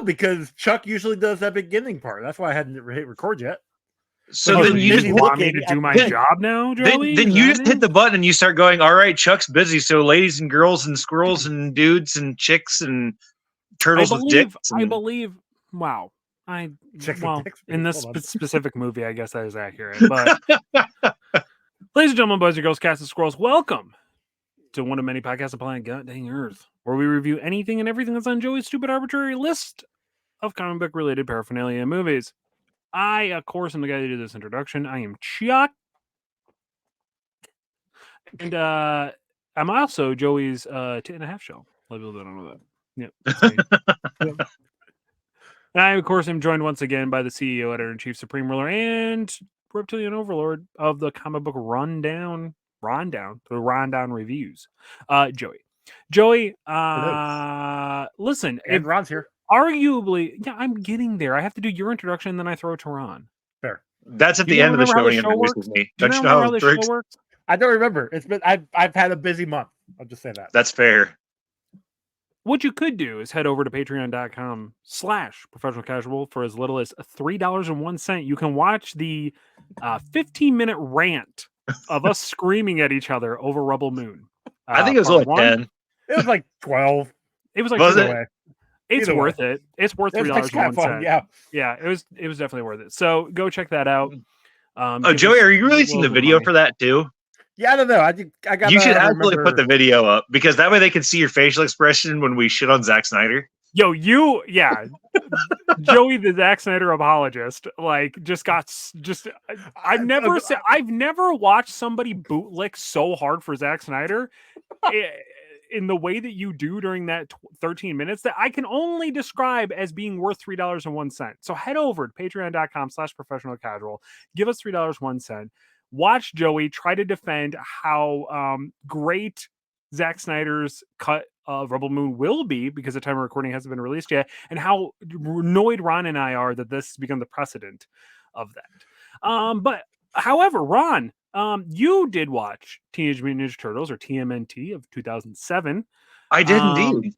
because Chuck usually does that beginning part. That's why I hadn't hit record yet. So then you just want me to do my job now, Joey? Then you just hit the button and you start going, all right, Chuck's busy. So ladies and girls and squirrels and dudes and chicks and turtles with dicks. I believe. Wow. In this specific movie, I guess that is accurate. But ladies and gentlemen, boys and girls, cats and squirrels, welcome to one of many podcasts of Planet God Dang Earth, where we review anything and everything that's on Joey's stupid arbitrary list of comic book related paraphernalia and movies. I, of course, am the guy who did this introduction. I am Chuck. And I'm also Joey's 10.5 shell. A lot of people don't know that. Yep. I, of course, am joined once again by the CEO, Editor-in-Chief, Supreme Ruler, and Reptilian Overlord of the comic book Rundown reviews, Joey. Joey, listen. And Ron's here. Arguably, yeah, I'm getting there. I have to do your introduction, and then I throw it to Ron. Fair. That's at the end of the show. With me. Do you remember how this show works? I don't remember. It's been I've had a busy month. I'll just say that. That's fair. What you could do is head over to patreon.com/professional casual for as little as $3.01. You can watch the 15-minute rant of us screaming at each other over Rebel Moon. I think it was like 10. It was like 12. It was like It's worth it. It's worth $3.01. Yeah. It was definitely worth it. So go check that out. Joey, are you releasing the video for that too? Yeah, I don't know. You should absolutely put the video up because that way they can see your facial expression when we shit on Zack Snyder. Yo, Joey, the Zack Snyder apologist, I've never watched somebody bootlick so hard for Zack Snyder in the way that you do during that 13 minutes that I can only describe as being worth $3.01. So head over to patreon.com/professional casual. Give us $3.01. Watch Joey try to defend how great Zack Snyder's cut of Rebel Moon will be, because the time of recording hasn't been released yet, and how annoyed Ron and I are that this has become the precedent of that. But however, Ron, you did watch Teenage Mutant Ninja Turtles, or TMNT, of 2007. I did indeed.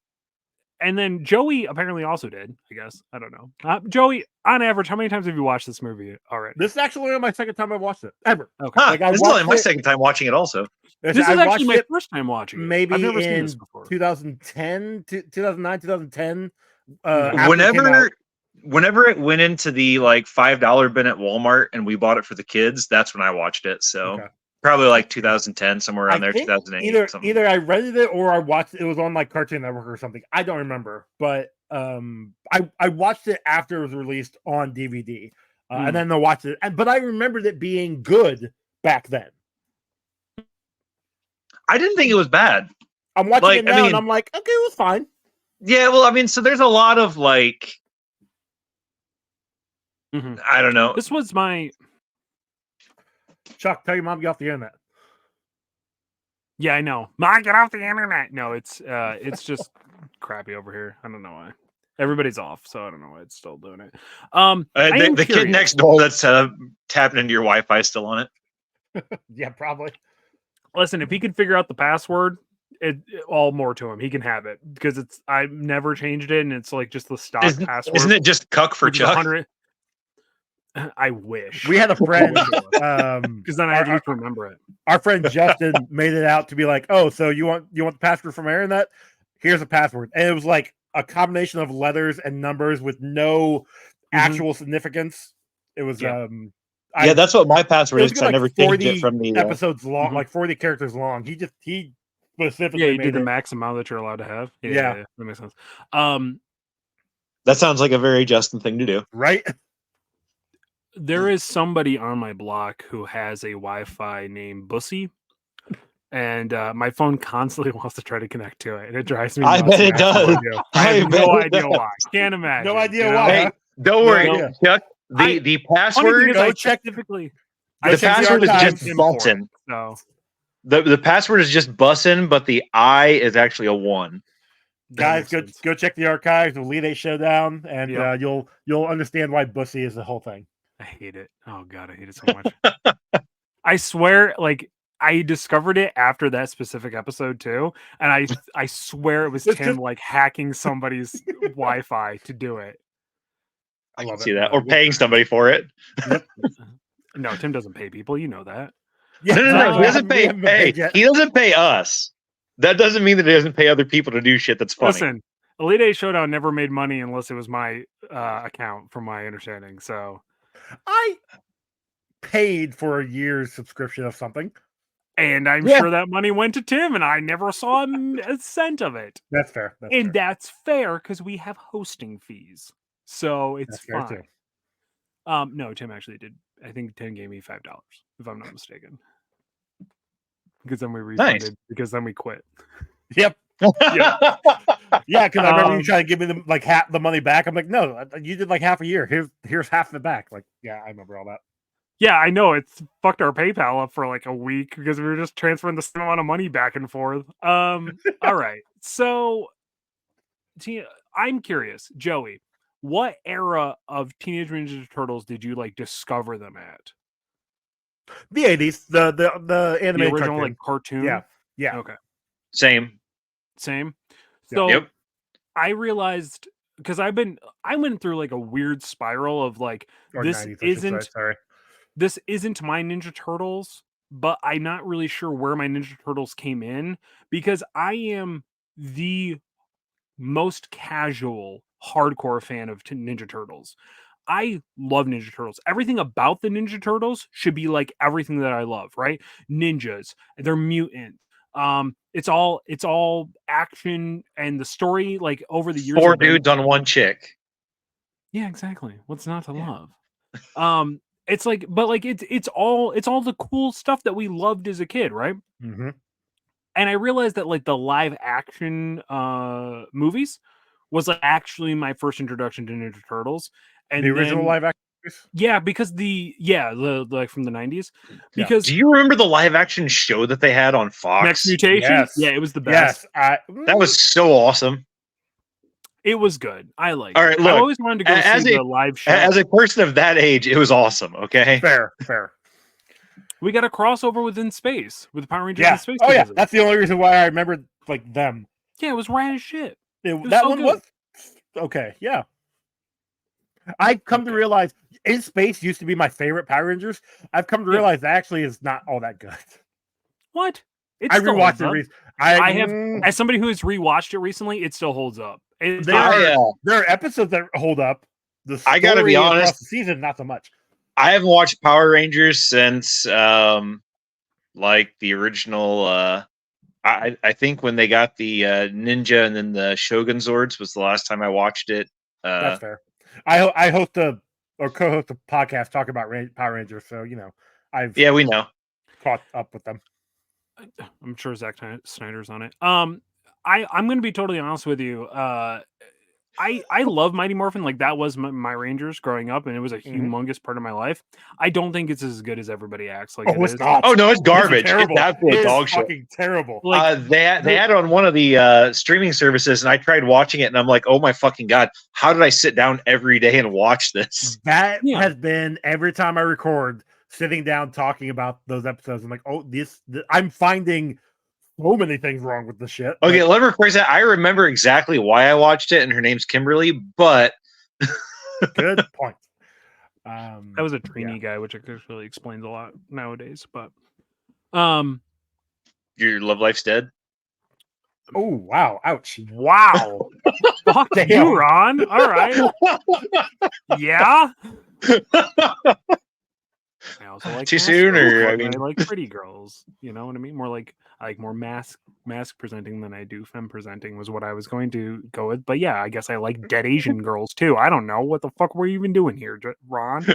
And then Joey apparently also did, I guess. I don't know. Joey, on average, how many times have you watched this movie already? This is actually my second time I've watched it, ever. Okay. This is only my second time watching it also. This is actually my first time watching it. Maybe I've never in seen this before. 2010, 2009, 2010. Whenever it went into the $5 bin at Walmart and we bought it for the kids, that's when I watched it. So probably 2010, somewhere around there, 2008. Either I rented it or I watched it. It was on Cartoon Network or something. I don't remember, but I watched it after it was released on DVD, and then I watched it. But I remembered it being good back then. I didn't think it was bad. I'm watching it now, and I'm like, okay, it was fine. Yeah, well, so there's a lot of I don't know. This was my... Chuck, tell your mom to get off the internet. Yeah, I know. Mom, get off the internet. No, it's just crappy over here. I don't know why. Everybody's off, so I don't know why it's still doing it. The kid next door that's tapping into your Wi-Fi still on it. Yeah, probably. Listen, if he could figure out the password, all more to him. He can have it because I've never changed it, and it's just the stock password. Isn't it just cuck for Chuck? I wish. We had a friend because then I had to remember it. Our friend Justin made it out to be like, oh, so you want the password from Aaron? That here's a password, and it was like a combination of letters and numbers with no actual significance. It was that's what my password is. I never changed it from the episodes long, like 40 characters long. He specifically you did the max amount that you're allowed to have. Yeah, that makes sense. That sounds like a very Justin thing to do, right? There is somebody on my block who has a Wi-Fi named Bussy, and my phone constantly wants to try to connect to it, and it drives me nuts. I bet it does. I have no idea why. Can't imagine. No idea why. Hey, don't worry, Chuck. The password. Go check typically. The password is just bussin'. So the password is just bussin', but the I is actually a 1. Guys, go check the archives. We'll lead a showdown, and you'll understand why Bussy is the whole thing. I hate it. Oh god, I hate it so much. I swear, I discovered it after that specific episode too, and I swear it was Tim like hacking somebody's Wi-Fi to do it. I can see that, or paying somebody for it. Yep. No, Tim doesn't pay people. You know that. Yeah, no. He doesn't pay. Hey, he doesn't pay us. That doesn't mean that he doesn't pay other people to do shit that's funny. Listen, Elite Eight Showdown never made money unless it was my account, from my understanding. So I paid for a year's subscription of something. And I'm sure that money went to Tim, and I never saw a cent of it. That's fair. That's fair because we have hosting fees, so it's fine. Fair too. No, Tim actually did. I think Tim gave me $5, if I'm not mistaken. Because then we refunded. Because then we quit. Yep. Yeah, because I remember you trying to give me half the money back. I'm like, no, you did like half a year. Here's half the back. Like, yeah, I remember all that. Yeah, I know. It's fucked our PayPal up for like a week because we were just transferring the same amount of money back and forth. All right. So I'm curious, Joey, what era of Teenage Mutant Ninja Turtles did you like discover them at? The 80s, the animated original cartoon. Like cartoon. Yeah. Okay. Same. So I realized because I went through like a weird spiral of like this isn't my Ninja Turtles, but I'm not really sure where my Ninja Turtles came in because I am the most casual hardcore fan of Ninja Turtles. I love Ninja Turtles. Everything about the Ninja Turtles should be like everything that I love, right? Ninjas, they're mutants. It's all action, and the story like over the years. 4 dudes on 1 chick. Yeah, exactly. What's not to love? It's like, but like it's all the cool stuff that we loved as a kid, right? Mm-hmm. And I realized that like the live action movies was like actually my first introduction to Ninja Turtles. And the original live action movies? Yeah, because the like from the 90s. Because do you remember the live action show that they had on Fox? Next Mutation? Yes. Yeah, it was the best. Yes, that was so awesome. It was good. I liked it. All right, look, I always wanted to go see the live show. As a person of that age, it was awesome, okay? Fair. We got a crossover within space with Power Rangers in Space. Oh, yeah. That's the only reason why I remember like them. Yeah, it was rad as shit. That one was okay, yeah. I've come to realize In Space used to be my favorite Power Rangers. I've come to realize that actually is not all that good. What? I rewatched it. I have, as somebody who has rewatched it recently, it still holds up. There are episodes that hold up. I gotta be honest, the season not so much. I haven't watched Power Rangers since like the original. I think when they got the Ninja and then the Shogun Zords was the last time I watched it. That's fair. I host co-host a podcast talking about Power Rangers, so you know we know caught up with them. I'm sure Zack Snyder's on it. I'm going to be totally honest with you. I love Mighty Morphin. Like that was my Rangers growing up, and it was a humongous part of my life. I don't think it's as good as everybody acts like it is. Not. Oh no, it's garbage. It's absolute dog shit. Fucking terrible. Like, they had it on one of the streaming services, and I tried watching it, and I'm like, oh my fucking god, how did I sit down every day and watch this? That has been every time I record, sitting down talking about those episodes. I'm like, oh, this I'm finding so many things wrong with the shit. Okay, let me rephrase that. I remember exactly why I watched it, and her name's Kimberly, but good point. That was a trainee guy, which actually explains a lot nowadays. But your love life's dead. Oh wow! Ouch! Wow! Fuck you, Ron. All right. Yeah. I also like too soon, or I like pretty girls. You know what I mean? More like I like more mask presenting than I do femme presenting was what I was going to go with. But yeah, I guess I like dead Asian girls too. I don't know what the fuck were you even doing here, Ron.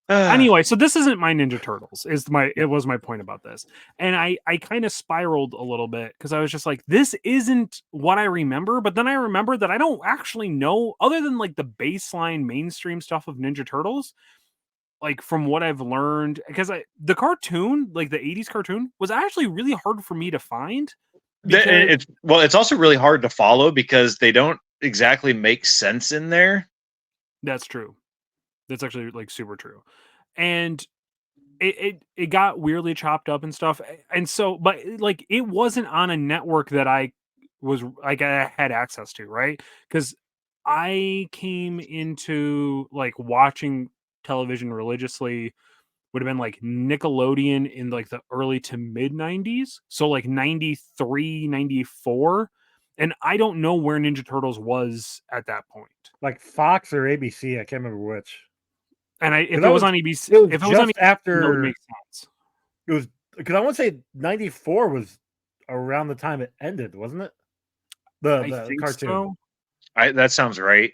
Anyway, so this isn't my Ninja Turtles. It was my point about this, and I kind of spiraled a little bit because I was just like, this isn't what I remember. But then I remembered that I don't actually know, other than like the baseline mainstream stuff of Ninja Turtles, like from what I've learned, because the cartoon, like the 80s cartoon, was actually really hard for me to find. It's also really hard to follow because they don't exactly make sense in there. That's true. That's actually like super true. And it got weirdly chopped up and stuff, and so, but like it wasn't on a network that I had access to, right? Because I came into like watching television religiously would have been like Nickelodeon in like the early to mid 90s. So like 93, 94. And I don't know where Ninja Turtles was at that point. Like Fox or ABC, I can't remember which. And if that it was was- on ABC, It was if it was on just ABC, that would after make sense. it was, because I want to say 94 was around the time it ended, wasn't it? I The think cartoon. so. That sounds right.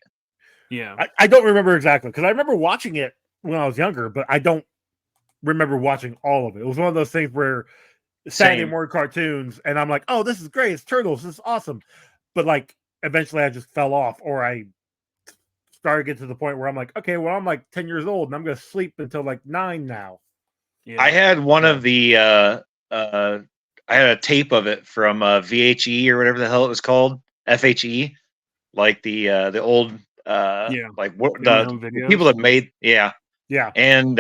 Yeah. I don't remember exactly, because I remember watching it when I was younger, but I don't remember watching all of it. It was one of those things where Saturday Same. morning cartoons, and I'm like, oh, this is great. It's Turtles. This is awesome. But like, eventually I just fell off, or I started to get to the point where I'm like, okay, well, I'm like 10 years old and I'm going to sleep until like 9 now. Yeah. I had one of the I had a tape of it from VHE or whatever the hell it was called, FHE, like the old like what Video the videos. people that made Yeah. and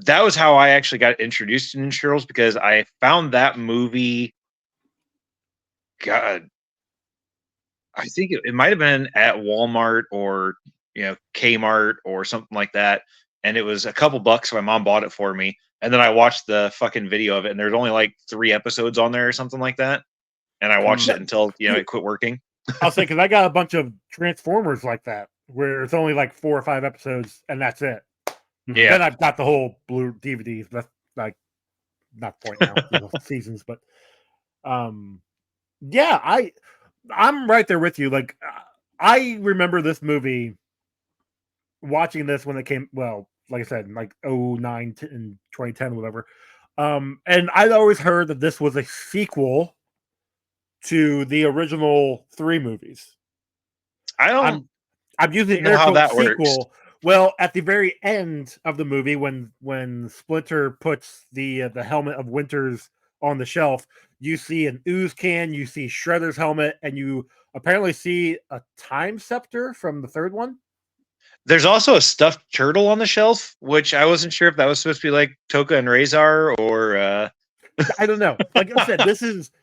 that was how I actually got introduced to Ninja Turtles, because I found that movie. God, I think it might have been at Walmart or Kmart or something like that, and it was a couple bucks. So my mom bought it for me, and then I watched the fucking video of it, and there's only like 3 episodes on there or something like that, and I watched it until it quit working. I'll say, because I got a bunch of Transformers like that, where it's only like 4 or 5 episodes and that's it. Yeah. Then I've got the whole blue DVDs. That's like not the point now, seasons, but yeah, I'm right there with you. Like, I remember this movie, watching this when it came, well, like I said, like 09 and 2010, whatever. And I'd always heard that this was a sequel to the original 3 movies. I'm using know air how quotes that works. sequel. Well, at the very end of the movie, when Splinter puts the helmet of Winters on the shelf, you see an ooze can, you see Shredder's helmet, and you apparently see a time scepter from the 3rd one. There's also a stuffed turtle on the shelf, which I wasn't sure if that was supposed to be like Toka and Razor or I don't know. Like I said,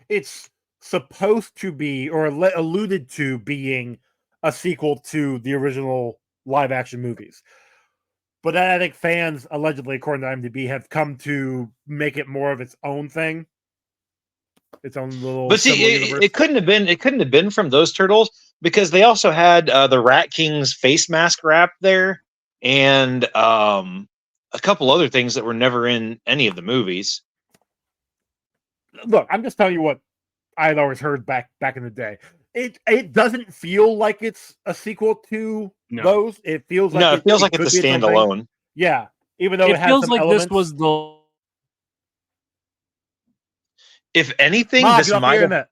it's supposed to be, or alluded to being, a sequel to the original live action movies. But I think fans, allegedly, according to IMDb, have come to make it more of its own thing. Its own little. But see, it couldn't have been. It couldn't have been from those turtles, because they also had the Rat King's face mask wrap there, and a couple other things that were never in any of the movies. Look, I'm just telling you what I'd always heard back in the day. It doesn't feel like it's a sequel to those. It feels like it feels like it's a standalone. Yeah, even though it has feels some like elements. This was the. If anything, Mom, this might have.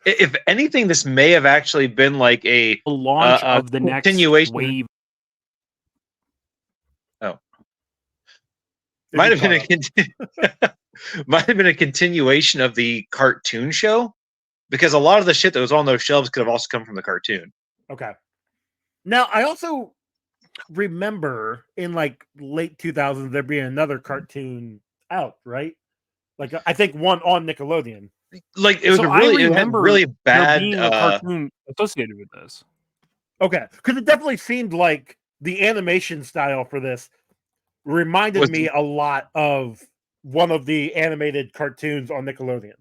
If anything, this may have actually been like a launch of the next continuation. wave. Oh, might have been a continuation of the cartoon show, because a lot of the shit that was on those shelves could have also come from the cartoon. Okay. Now, I also remember in like late 2000s there being another cartoon out, right? Like, I think one on Nickelodeon. Like, it was it had really bad being a cartoon associated with this. Okay, because it definitely seemed like the animation style for this reminded me a lot of one of the animated cartoons on Nickelodeon.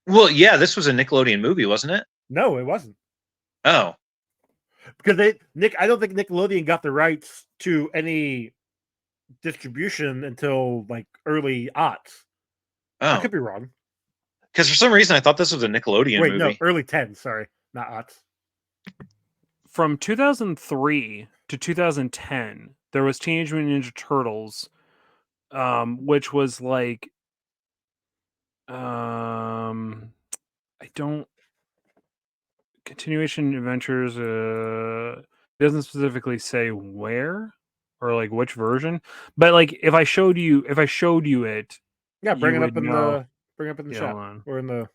Well, yeah, this was a Nickelodeon movie, wasn't it? No, it wasn't. Oh, because I don't think Nickelodeon got the rights to any distribution until like early aughts. Oh, I could be wrong. Because for some reason I thought this was a Nickelodeon movie. No, early 10s. Sorry, not aughts. From 2003 to 2010, there was Teenage Mutant Ninja Turtles, which was like, I don't. Continuation adventures. Doesn't specifically say where or like which version, but like if I showed you it, yeah, bring it up in the shop on. or in the.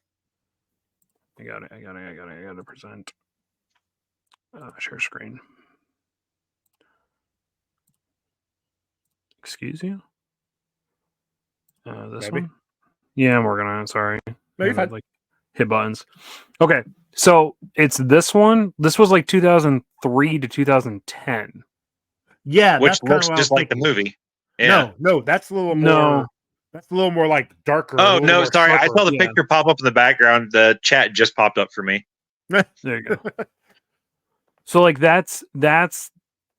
I got to present. Share screen. Excuse you. This Maybe. one. Yeah, I'm working on it. Sorry. No, you're fine. Like hit buttons. Okay, so it's this one. This was like 2003 to 2010. Yeah, Which that's kind of looks what I was just like the thinking. movie. Yeah. No, that's a little No. more. That's a little more like darker. a Oh little no, more sorry. I sharper. saw the Yeah. picture pop up in the background. The chat just popped up for me. There you go. So like that's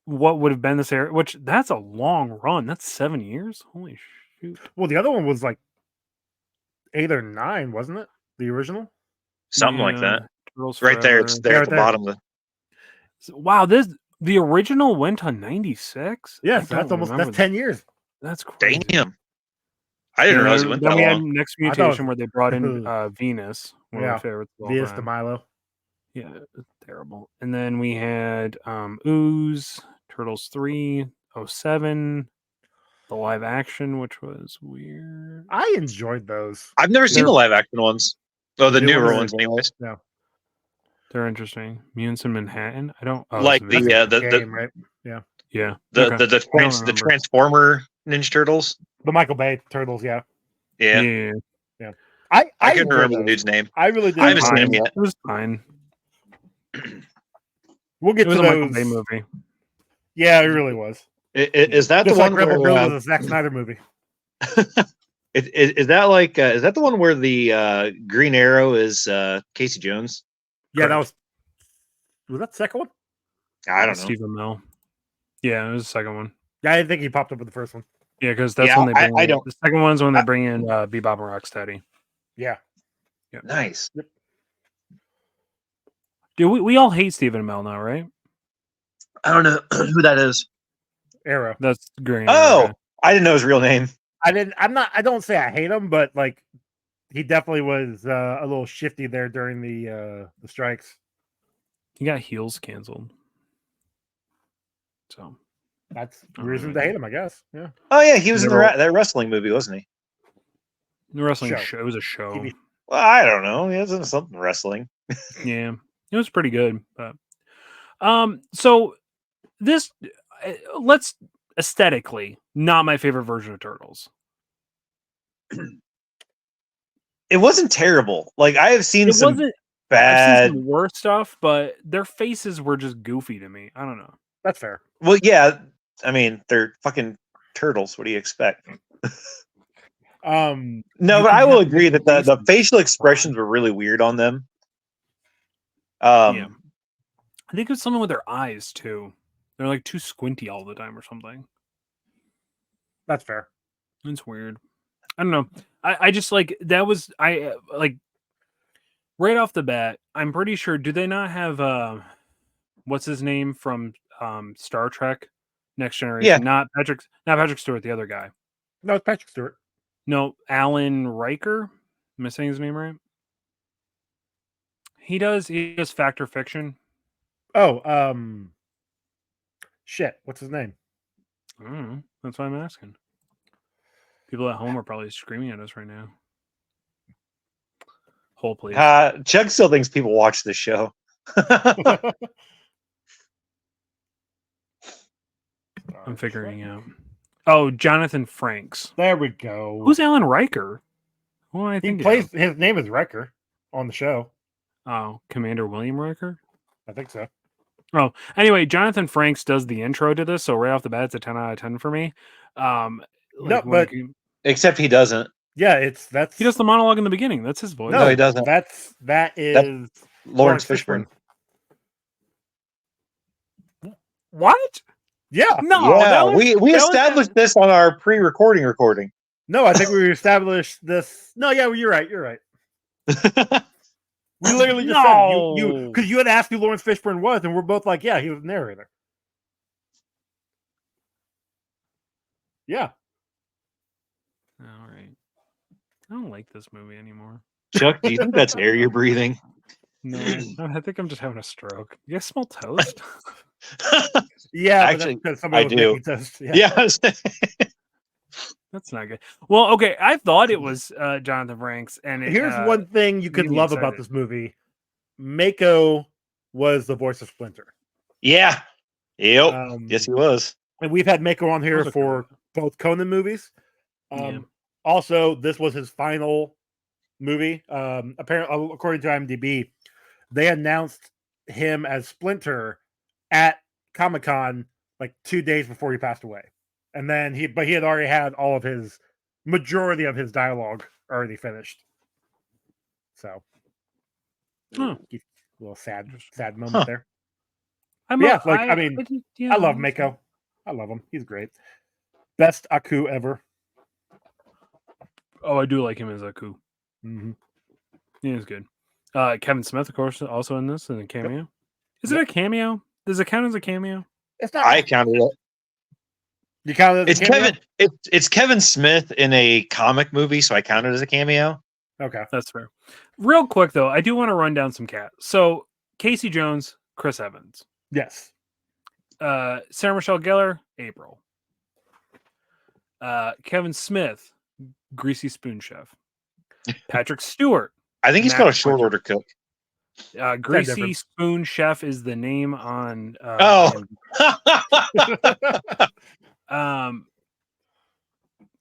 what would have been this era, which that's a long run. That's 7 years. Holy shoot. Well, the other one was like 8 or 9, wasn't it? The original. Something like Yeah, that. Turtles Right there. Forever. It's there Yeah, at right the there. bottom. Wow, the original went on 96. Yes, that's 10 years. That's crazy. Damn. I didn't realize it went then that we had long. Next I thought it Mutation was- where they brought in Venus, one of my favorites of all Venus de time. Milo. Yeah, it's terrible. And then we had Ooze, Turtles 3, 07, the live action, which was weird. I enjoyed those. I've never seen They're- the live action ones. Oh, the New newer ones? ones, anyways. They're interesting. Mutants in Manhattan. I don't Like it's the Game, right? yeah. the Okay. the I don't remember. Transformer Ninja Turtles. The Michael Bay Turtles. Yeah. Yeah. I I couldn't enjoyed remember the those. dude's name. I really did. I haven't seen Fine. him yet. It was fine. We'll get It was to a Michael those. Bay movie. Yeah, it really was. Is that Just the like one Rebel where Girl was a Zack Snyder movie. is that like is that the one where the Green Arrow is Casey Jones? Yeah, Correct. was that the second one? I don't know. Stephen Amell. Yeah, it was the second one. Yeah, I didn't think he popped up with the first one. Yeah, because that's Yeah, when they bring I in, don't- the second one's when they bring in Bebop and Rocksteady. Yeah. Nice. Dude, we all hate Stephen Amell now, right? I don't know who that is. Arrow. That's Green. Oh, Arrow. I didn't know his real name. I don't say I hate him, but like he definitely was a little shifty there during the strikes. He got heels canceled. So That's Oh, reason really? to hate him, I guess. Yeah. Oh yeah, he was in Never- that wrestling movie, wasn't he? the wrestling Show. show. It was a show. TV. Well, I don't know. He was in something wrestling. Yeah, it was pretty good. But so this let's aesthetically not my favorite version of Turtles. It wasn't terrible. Like I have seen It some wasn't I've bad. seen some worse stuff, but their faces were just goofy to me. I don't know. That's fair. Well, yeah. I mean, they're fucking turtles. What do you expect? No, You but can I will have agree that the different facial faces. expressions were really weird on them. Yeah. I think it was something with their eyes too. They're like too squinty all the time or something. That's fair. It's weird. I don't know. I just like that was like right off the bat. I'm pretty sure. Do they not have what's his name from Star Trek Next Generation? Yeah. Not Patrick Stewart, the other guy. No, it's Patrick Stewart. No, Alan Riker. Am I saying his name right? He does Fact or Fiction. Oh, shit. What's his name? I don't know. That's why I'm asking. People at home are probably screaming at us right now. Hold, please. Chuck still thinks people watch this show. I'm figuring out. Oh, Jonathan Frakes. There we go. Who's Alan Riker? Who am I he thinking plays? of? His name is Wrecker on the show. Oh, Commander William Riker? I think so. Oh, anyway, Jonathan Frakes does the intro to this, so right off the bat, it's a 10 out of 10 for me. No, when but- Except he doesn't. Yeah, that's he does the monologue in the beginning. That's his voice. No, he doesn't. That is Lawrence Fishburne. What? Yeah. No, Yeah, that was- we that was- established this on our pre-recording recording. No, I think we established this. No, yeah, well, you're right. You're right. We literally just said you No. because you had asked who Lawrence Fishburne was, and we're both like, yeah, he was the narrator. Yeah. All right. I don't like this movie anymore. Chuck, do you think that's air you're breathing? No, I think I'm just having a stroke. You guys smell toast? Yeah, Actually, but that's because somebody I was do. making toast. Yeah. Yeah. That's not good. Well, okay, I thought it was Jonathan Frakes, and it, Here's one thing you could made me love about excited. this movie. Mako was the voice of Splinter. Yeah. Yep. Um, Yes, he was. And we've had Mako on here Those are for both Conan movies. Yeah. Also, this was his final movie. Apparently, according to IMDb, they announced him as Splinter at Comic-Con like 2 days before he passed away. And then he had already had all of his majority of his dialogue already finished. So, a little sad moment there. I love Mako. I love him. He's great. Best Aku ever. Oh, I do like him as Aku. Mm-hmm. He is good. Kevin Smith, of course, also in this in a cameo. Yep. Is it a cameo? Does it count as a cameo? It's not. I counted it. You counted it as a cameo? It's Kevin Smith in a comic movie, so I counted it as a cameo. Okay, that's fair. Real quick though, I do want to run down some cats. So Casey Jones, Chris Evans. Yes. Sarah Michelle Gellar, April. Kevin Smith, Greasy Spoon Chef. Patrick Stewart. I think he's called a short order cook. Greasy Spoon Chef is the name on.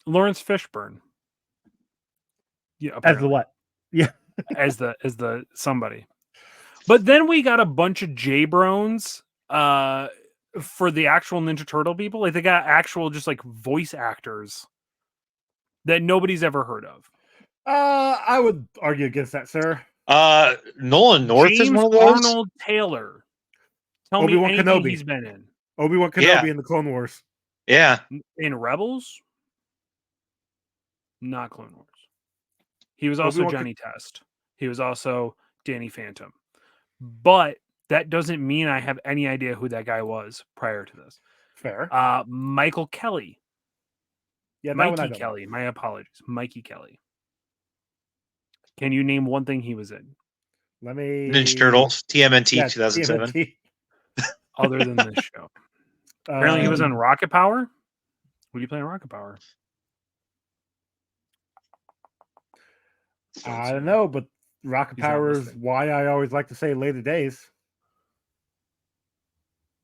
Lawrence Fishburne. Yeah, apparently. As the what? Yeah, as the somebody. But then we got a bunch of J-Brones for the actual Ninja Turtle people. Like they got actual just like voice actors that nobody's ever heard of. I would argue against that, sir. Nolan North James is one of those. Arnold Taylor. Tell Obi-Wan me anything Kenobi. He's been in. Obi-Wan Kenobi in the Clone Wars. Yeah. In Rebels? Not Clone Wars. He was also Johnny Test. He was also Danny Phantom. But that doesn't mean I have any idea who that guy was prior to this. Fair. Michael Kelly. Yeah, Mikey Kelly. My apologies. Mikey Kelly. Can you name one thing he was in? Let me. Ninja Turtles, TMNT 2007. TMNT. Other than this show. Apparently he was on Rocket Power. What do you play in Rocket Power? I don't know, but Rocket Power is why I always like to say later days.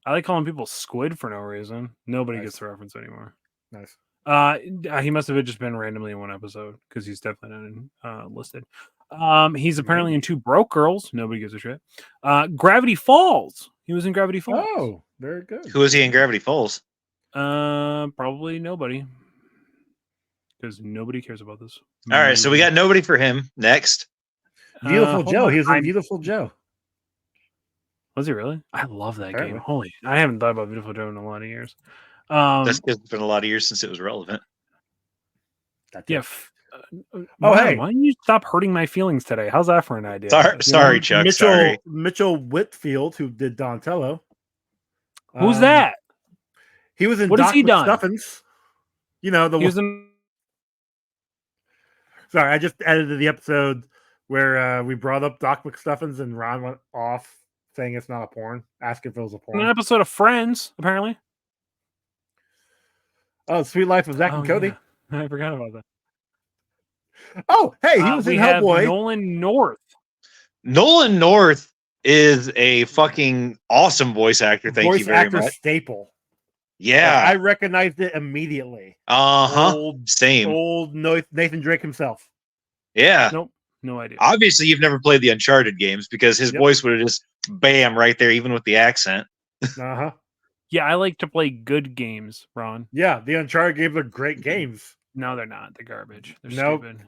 I like calling people squid for no reason. Nobody gets the reference anymore. Nice. He must have just been randomly in one episode because he's definitely not listed. He's apparently in 2 Broke Girls. Nobody gives a shit. Gravity Falls. He was in Gravity Falls. Oh, very good. Who was he in Gravity Falls? Probably nobody. Because nobody cares about this. All right, so we got nobody for him. Next. Beautiful Joe. He was in Beautiful Joe. Was he really? I love that game. Holy, I haven't thought about Beautiful Joe in a lot of years. That's because it's been a lot of years since it was relevant. Yeah. Hey, why don't you stop hurting my feelings today? How's that for an idea? Sorry, Chuck. Mitchell Whitfield, who did Donatello. Who's that? He was in What has he done? McStuffins. You know, Sorry, I just edited the episode where we brought up Doc McStuffins and Ron went off saying it's not a porn, asking if it was a porn. An episode of Friends, apparently. Oh, Sweet Life of Zach and Cody. Yeah. I forgot about that. Oh, hey, he was in Hellboy. Nolan North. Nolan North is a fucking awesome voice actor. Thank you very much. Staple. Yeah. I recognized it immediately. Same. Old Nathan Drake himself. Yeah. Nope. No idea. Obviously, you've never played the Uncharted games because his voice would have just bam right there, even with the accent. Yeah, I like to play good games, Ron. Yeah, the Uncharted games are great games. No, they're not. They're garbage. They're stupid.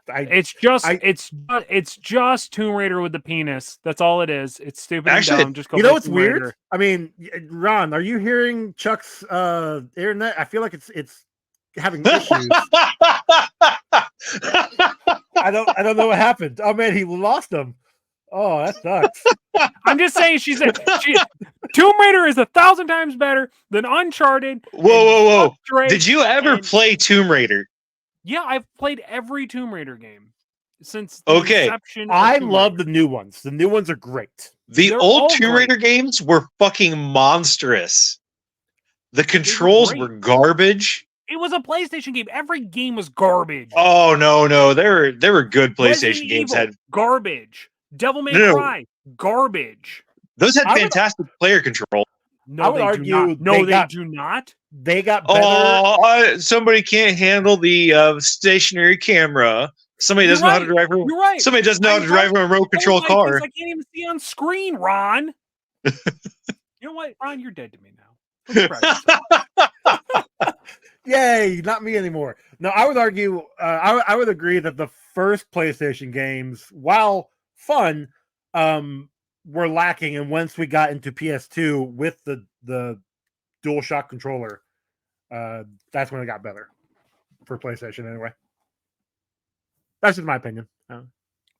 It's just Tomb Raider with the penis. That's all it is. It's stupid. Actually, and dumb. Just go. You know what's weird? Raider. I mean, Ron, are you hearing Chuck's internet? I feel like it's having issues. I don't know what happened. Oh man, he lost him. Oh, that sucks. I'm just saying, Tomb Raider is 1,000 times better than Uncharted. Whoa! Did you ever play Tomb Raider? Yeah, I've played every Tomb Raider game since the inception. I love the new ones. The new ones are great. They're old Tomb Raider games were fucking monstrous. The controls were garbage. It was a PlayStation game. Every game was garbage. Oh no! There were good PlayStation games. Had garbage. Devil May Cry, garbage. Those had fantastic player control. No, I would they argue do not. No, they they got- do not. They got better. Oh, somebody can't handle the stationary camera. Somebody You're doesn't know how to right. drive a. You're right. Somebody doesn't know how to drive a remote control My car. face, I can't even see on screen, Ron. You know what, Ron? You're dead to me now. Look proud of yourself. Yay, not me anymore. No, I would argue, I would agree that the first PlayStation games, while fun, were lacking. And once we got into PS2 with the DualShock controller, that's when it got better for PlayStation anyway. That's just my opinion.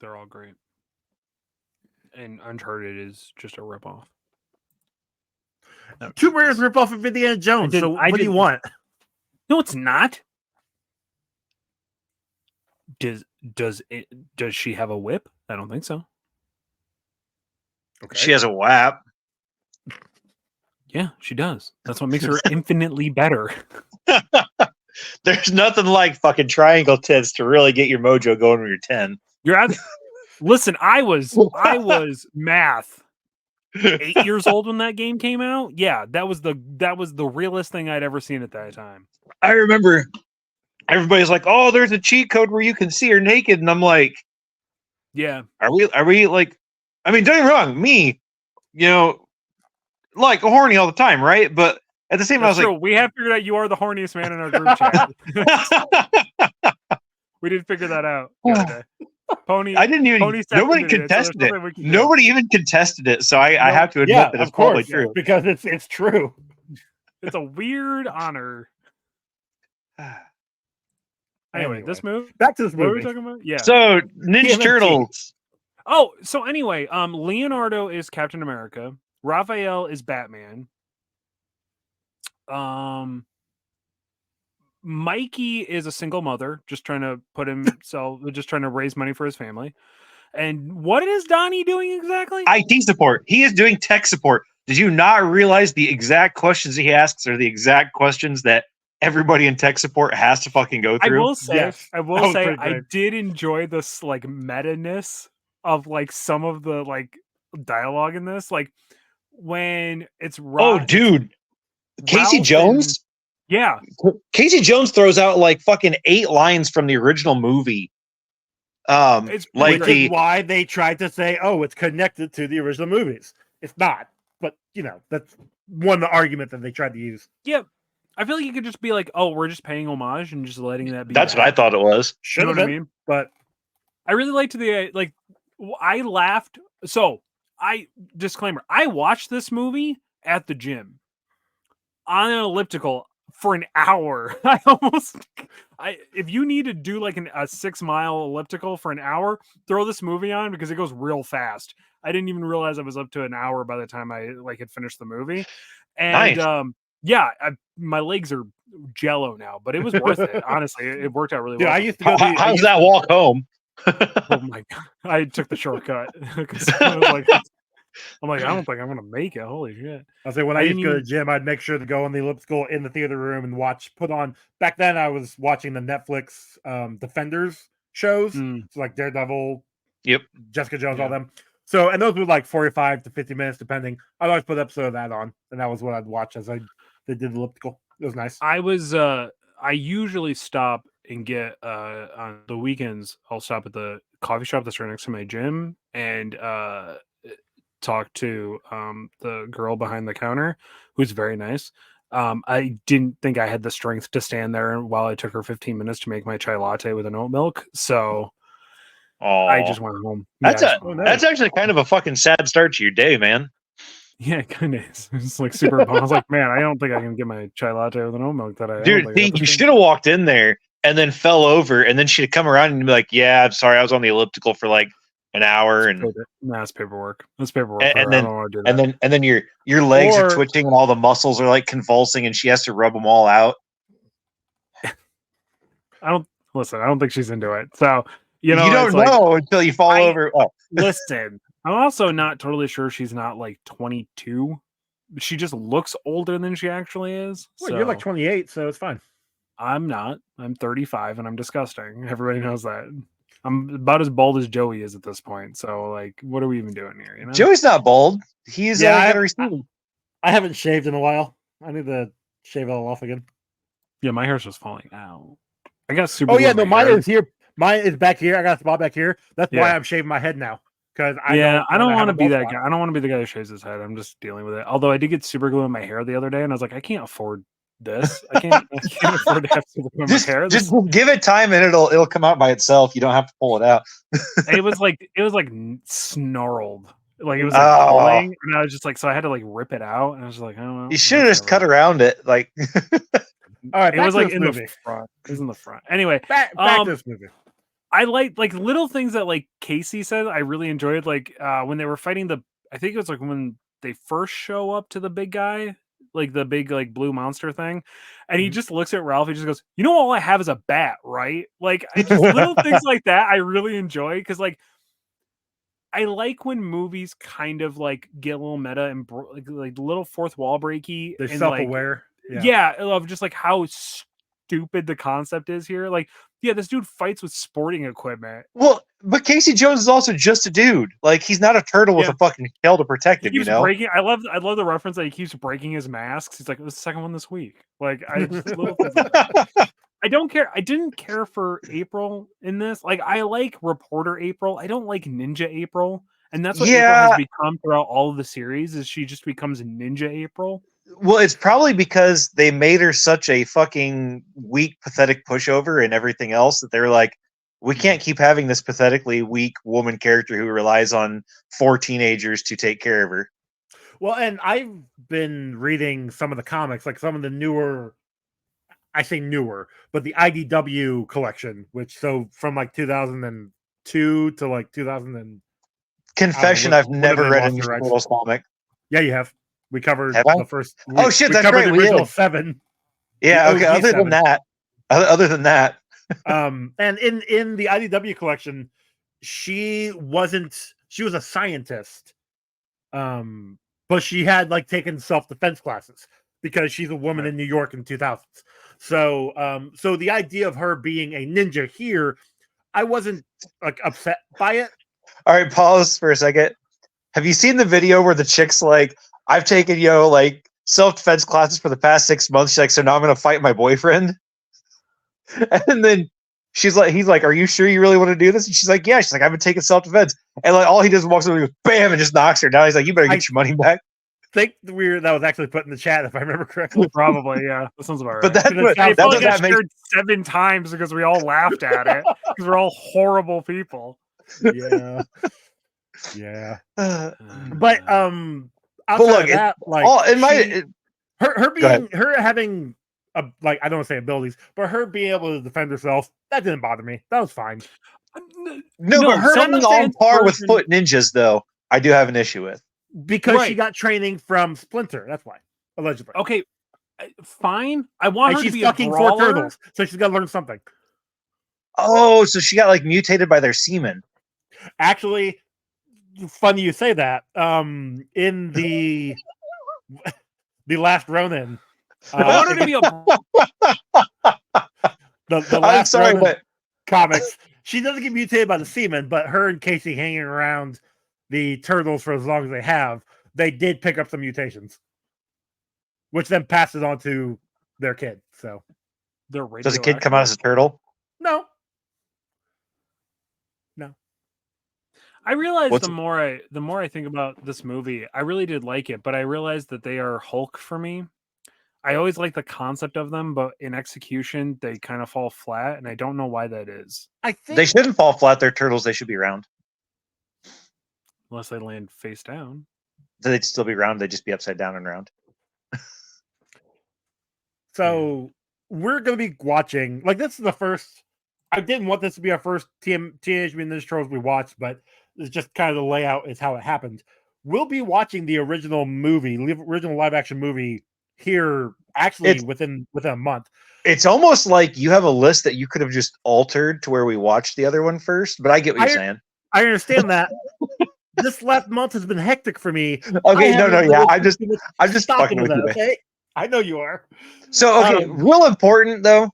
They're all great. And Uncharted is just a ripoff. Tomb Raider's ripoff of Indiana Jones. So what do you want? No, it's not. Does she have a whip? I don't think so. Okay. She has a WAP. Yeah, she does. That's what makes her infinitely better. There's nothing like fucking triangle tits to really get your mojo going when you're 10. Listen, I was math 8 years old when that game came out. Yeah, that was the realest thing I'd ever seen at that time. I remember everybody's like, "Oh, there's a cheat code where you can see her naked," and I'm like, "Yeah, are we like? I mean, don't get me wrong, me, like horny all the time, right? But at the same time, I was like, we have figured out you are the horniest man in our group chat. We did figure that out the other day. Pony, I didn't even. Nobody contested it. Nobody even contested it. So I have to admit that it's probably true because it's true. It's a weird honor. Anyway, this movie. Back to this movie. What are we talking about? Yeah. So Ninja Turtles. Oh, so anyway, Leonardo is Captain America. Raphael is Batman. Mikey is a single mother, just trying to just trying to raise money for his family. And what is Donnie doing exactly? IT support. He is doing tech support. Did you not realize the exact questions he asks are the exact questions that everybody in tech support has to fucking go through? I will say, I did enjoy this like meta-ness of like some of the like dialogue in this, like when it's dude, Casey Jones. Yeah, Casey Jones throws out like fucking 8 lines from the original movie. It's like why they tried to say, "Oh, it's connected to the original movies." It's not, but that's one of the argument that they tried to use. Yeah, I feel like you could just be like, "Oh, we're just paying homage and just letting that be." That's what I thought it was. Should have been, I mean? But I really liked I laughed. So disclaimer: I watched this movie at the gym on an elliptical for an hour. If you need to do like a 6-mile elliptical for an hour, throw this movie on because it goes real fast. I didn't even realize I was up to an hour by the time I had finished the movie. And nice. My legs are jello now, but it was worth it. Honestly, it worked out really well. I used to go how's that walk home? Oh my god! I took the shortcut because I was like, I don't think I'm gonna make it. Holy shit! I'll say when I used to go to the gym, I'd make sure to go on the elliptical in the theater room and put on. Back then, I was watching the Netflix Defenders shows, so like Daredevil, Jessica Jones, all them. So, and those were like 45 to 50 minutes, depending. I'd always put an episode of that on, and that was what I'd watch as they did the elliptical. It was nice. I usually stop and get on the weekends. I'll stop at the coffee shop that's right next to my gym and talk to the girl behind the counter, who's very nice. I didn't think I had the strength to stand there while I took her 15 minutes to make my chai latte with an oat milk. So I just went home. That's actually kind of a fucking sad start to your day, man. Yeah, it kind of is. It's like super bummed. I was like, man, I don't think I can get my chai latte with an oat milk. Dude, you should have walked in there and then fell over, and then she'd come around and be like, "Yeah, I'm sorry, I was on the elliptical for like an hour." And that's paperwork. That's paperwork. And then your legs are twitching and all the muscles are like convulsing, and she has to rub them all out. I don't think she's into it. So you don't know until you fall over. Oh. Listen, I'm also not totally sure she's not like 22. She just looks older than she actually is. Well, you're like 28, so it's fine. I'm not. I'm 35 and I'm disgusting. Everybody knows that. I'm about as bald as Joey is at this point. So, like, what are we even doing here? Joey's not bald. He's I haven't shaved in a while. I need to shave it all off again. Yeah, my hair's just falling out. I got super. Oh yeah, glue no, in my mine hair. is here. Mine is back here. I got a spot back here. That's why Yeah. I'm shaving my head now. Because I don't want to be that spot. guy. I don't want to be the guy who shaves his head. I'm just dealing with it. Although I did get super glue in my hair the other day, and I was like, I can't afford this. I can't afford to have super glue in my hair. Just give it time, and it'll come out by itself. You don't have to pull it out. It was like snarled. Like it was like pulling, and I was just like, so I had to like rip it out, and I was like, I don't know. You should have just cut around it, like. All right, it was like in movie. the front. It was in the front. Anyway, back to this movie. I like little things that like Casey said. I really enjoyed like when they were fighting I think it was like when they first show up to the big guy, like the big like blue monster thing, and he just looks at Ralph. He just goes, "You know, all I have is a bat, right?" Like just little things like that. I really enjoy because like I like when movies kind of like get a little meta and like little fourth wall breaky. They're and self-aware. Yeah, of just like how stupid the concept is here. Like, yeah, this dude fights with sporting equipment. Well, but Casey Jones is also just a dude. Like, he's not a turtle with a fucking shell to protect him. He keeps breaking. I love the reference that he keeps breaking his masks. He's like, "It was the second one this week." Like, little things like that. I don't care. I didn't care for April in this. Like, I like Reporter April. I don't like Ninja April. And that's what April has become throughout all of the series, is she just becomes Ninja April. Well, it's probably because they made her such a fucking weak, pathetic pushover and everything else that they're like, we can't keep having this pathetically weak woman character who relies on 4 teenagers to take care of her. Well, and I've been reading some of the comics, like some of the newer, I say newer, but the IDW collection, which so from like 2002 to like 2000 and Confession, I've never read a Ninja Turtles comic. Yeah, you have. We covered the first. Oh shit, that's right. The original 7. Yeah. Okay. Other than that. And in the IDW collection, she was a scientist, but she had like taken self-defense classes because she's a woman in New York in 2000s. So so the idea of her being a ninja here, I wasn't like upset by it. All right, pause for a second. Have you seen the video where the chick's like, I've taken, like self-defense classes for the past 6 months. She's like, so now I'm going to fight my boyfriend. And then he's like, are you sure you really want to do this? And she's like, yeah. She's like, I've been taking self-defense. And like, all he does is walks over and goes, bam, and just knocks her down. He's like, you better get your money back. I think that was actually put in the chat, if I remember correctly. Probably, yeah. That sounds about right. But that's what that shared 7 times because we all laughed at it because we're all horrible people. Yeah. Yeah. But but look, that, like, her having like, I don't want to say abilities, but her being able to defend herself, that didn't bother me. That was fine. No, but her being on par with foot ninjas, though, I do have an issue with. Because she got training from Splinter. That's why, allegedly. Okay, fine. I want her to be fucking a brawler. 4 turtles, so she's got to learn something. Oh, so she got like mutated by their semen. Actually, funny you say that. In the Last Ronin, I want her to be the Last Ronin comics. She doesn't get mutated by the semen, but her and Casey hanging around the turtles for as long as they have, they did pick up some mutations, which then passes on to their kid. So, does a kid come out as a turtle? No. I realized the more I think about this movie, I really did like it, but I realized that they are Hulk for me. I always like the concept of them, but in execution, they kind of fall flat, and I don't know why that is. I think they shouldn't fall flat. They're turtles. They should be round. Unless they land face down. They'd still be round. They'd just be upside down and round. So we're going to be watching, like, this is the first, I didn't want this to be our first Teenage Mutant Ninja Turtles we watched, but it's just kind of the layout is how it happened. We'll be watching the original live action movie here actually within a month. It's almost like you have a list that you could have just altered to where we watched the other one first, but I get what you're saying. I understand that. This last month has been hectic for me. Okay, yeah. I'm just fucking with you. Okay? I know you are. So, okay, real important though,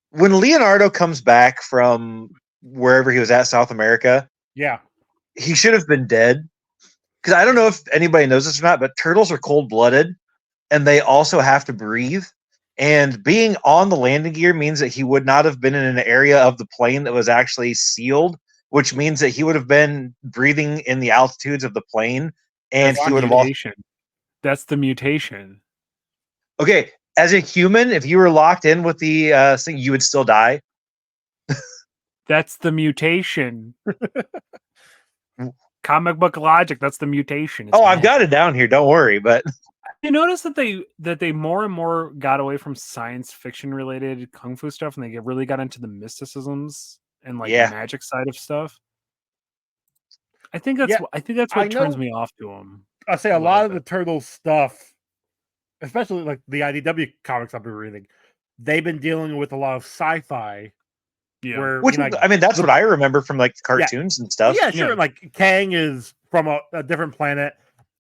when Leonardo comes back from wherever he was at, South America, yeah, he should have been dead. Because I don't know if anybody knows this or not, but turtles are cold-blooded. and they also have to breathe. And being on the landing gear means that he would not have been in an area of the plane that was actually sealed, which means that he would have been breathing in the altitudes of the plane, and That's he the would have also. mutation. That's the mutation. Okay, as a human, if you were locked in with the thing, you would still die. That's the mutation. Comic book logic. That's the mutation. It's I've magic. got it down here. Don't worry. But you notice that they more and more got away from science fiction related kung fu stuff, and they really got into the mysticisms and like Yeah. the magic side of stuff. I think that's Yeah, what turns me off to them. I say a lot of the Turtles stuff, especially like the IDW comics I've been reading, they've been dealing with a lot of sci-fi. Yeah. Where, which you know, I mean, that's what I remember from like cartoons and stuff. Yeah, sure. Yeah. Like Kang is from a different planet,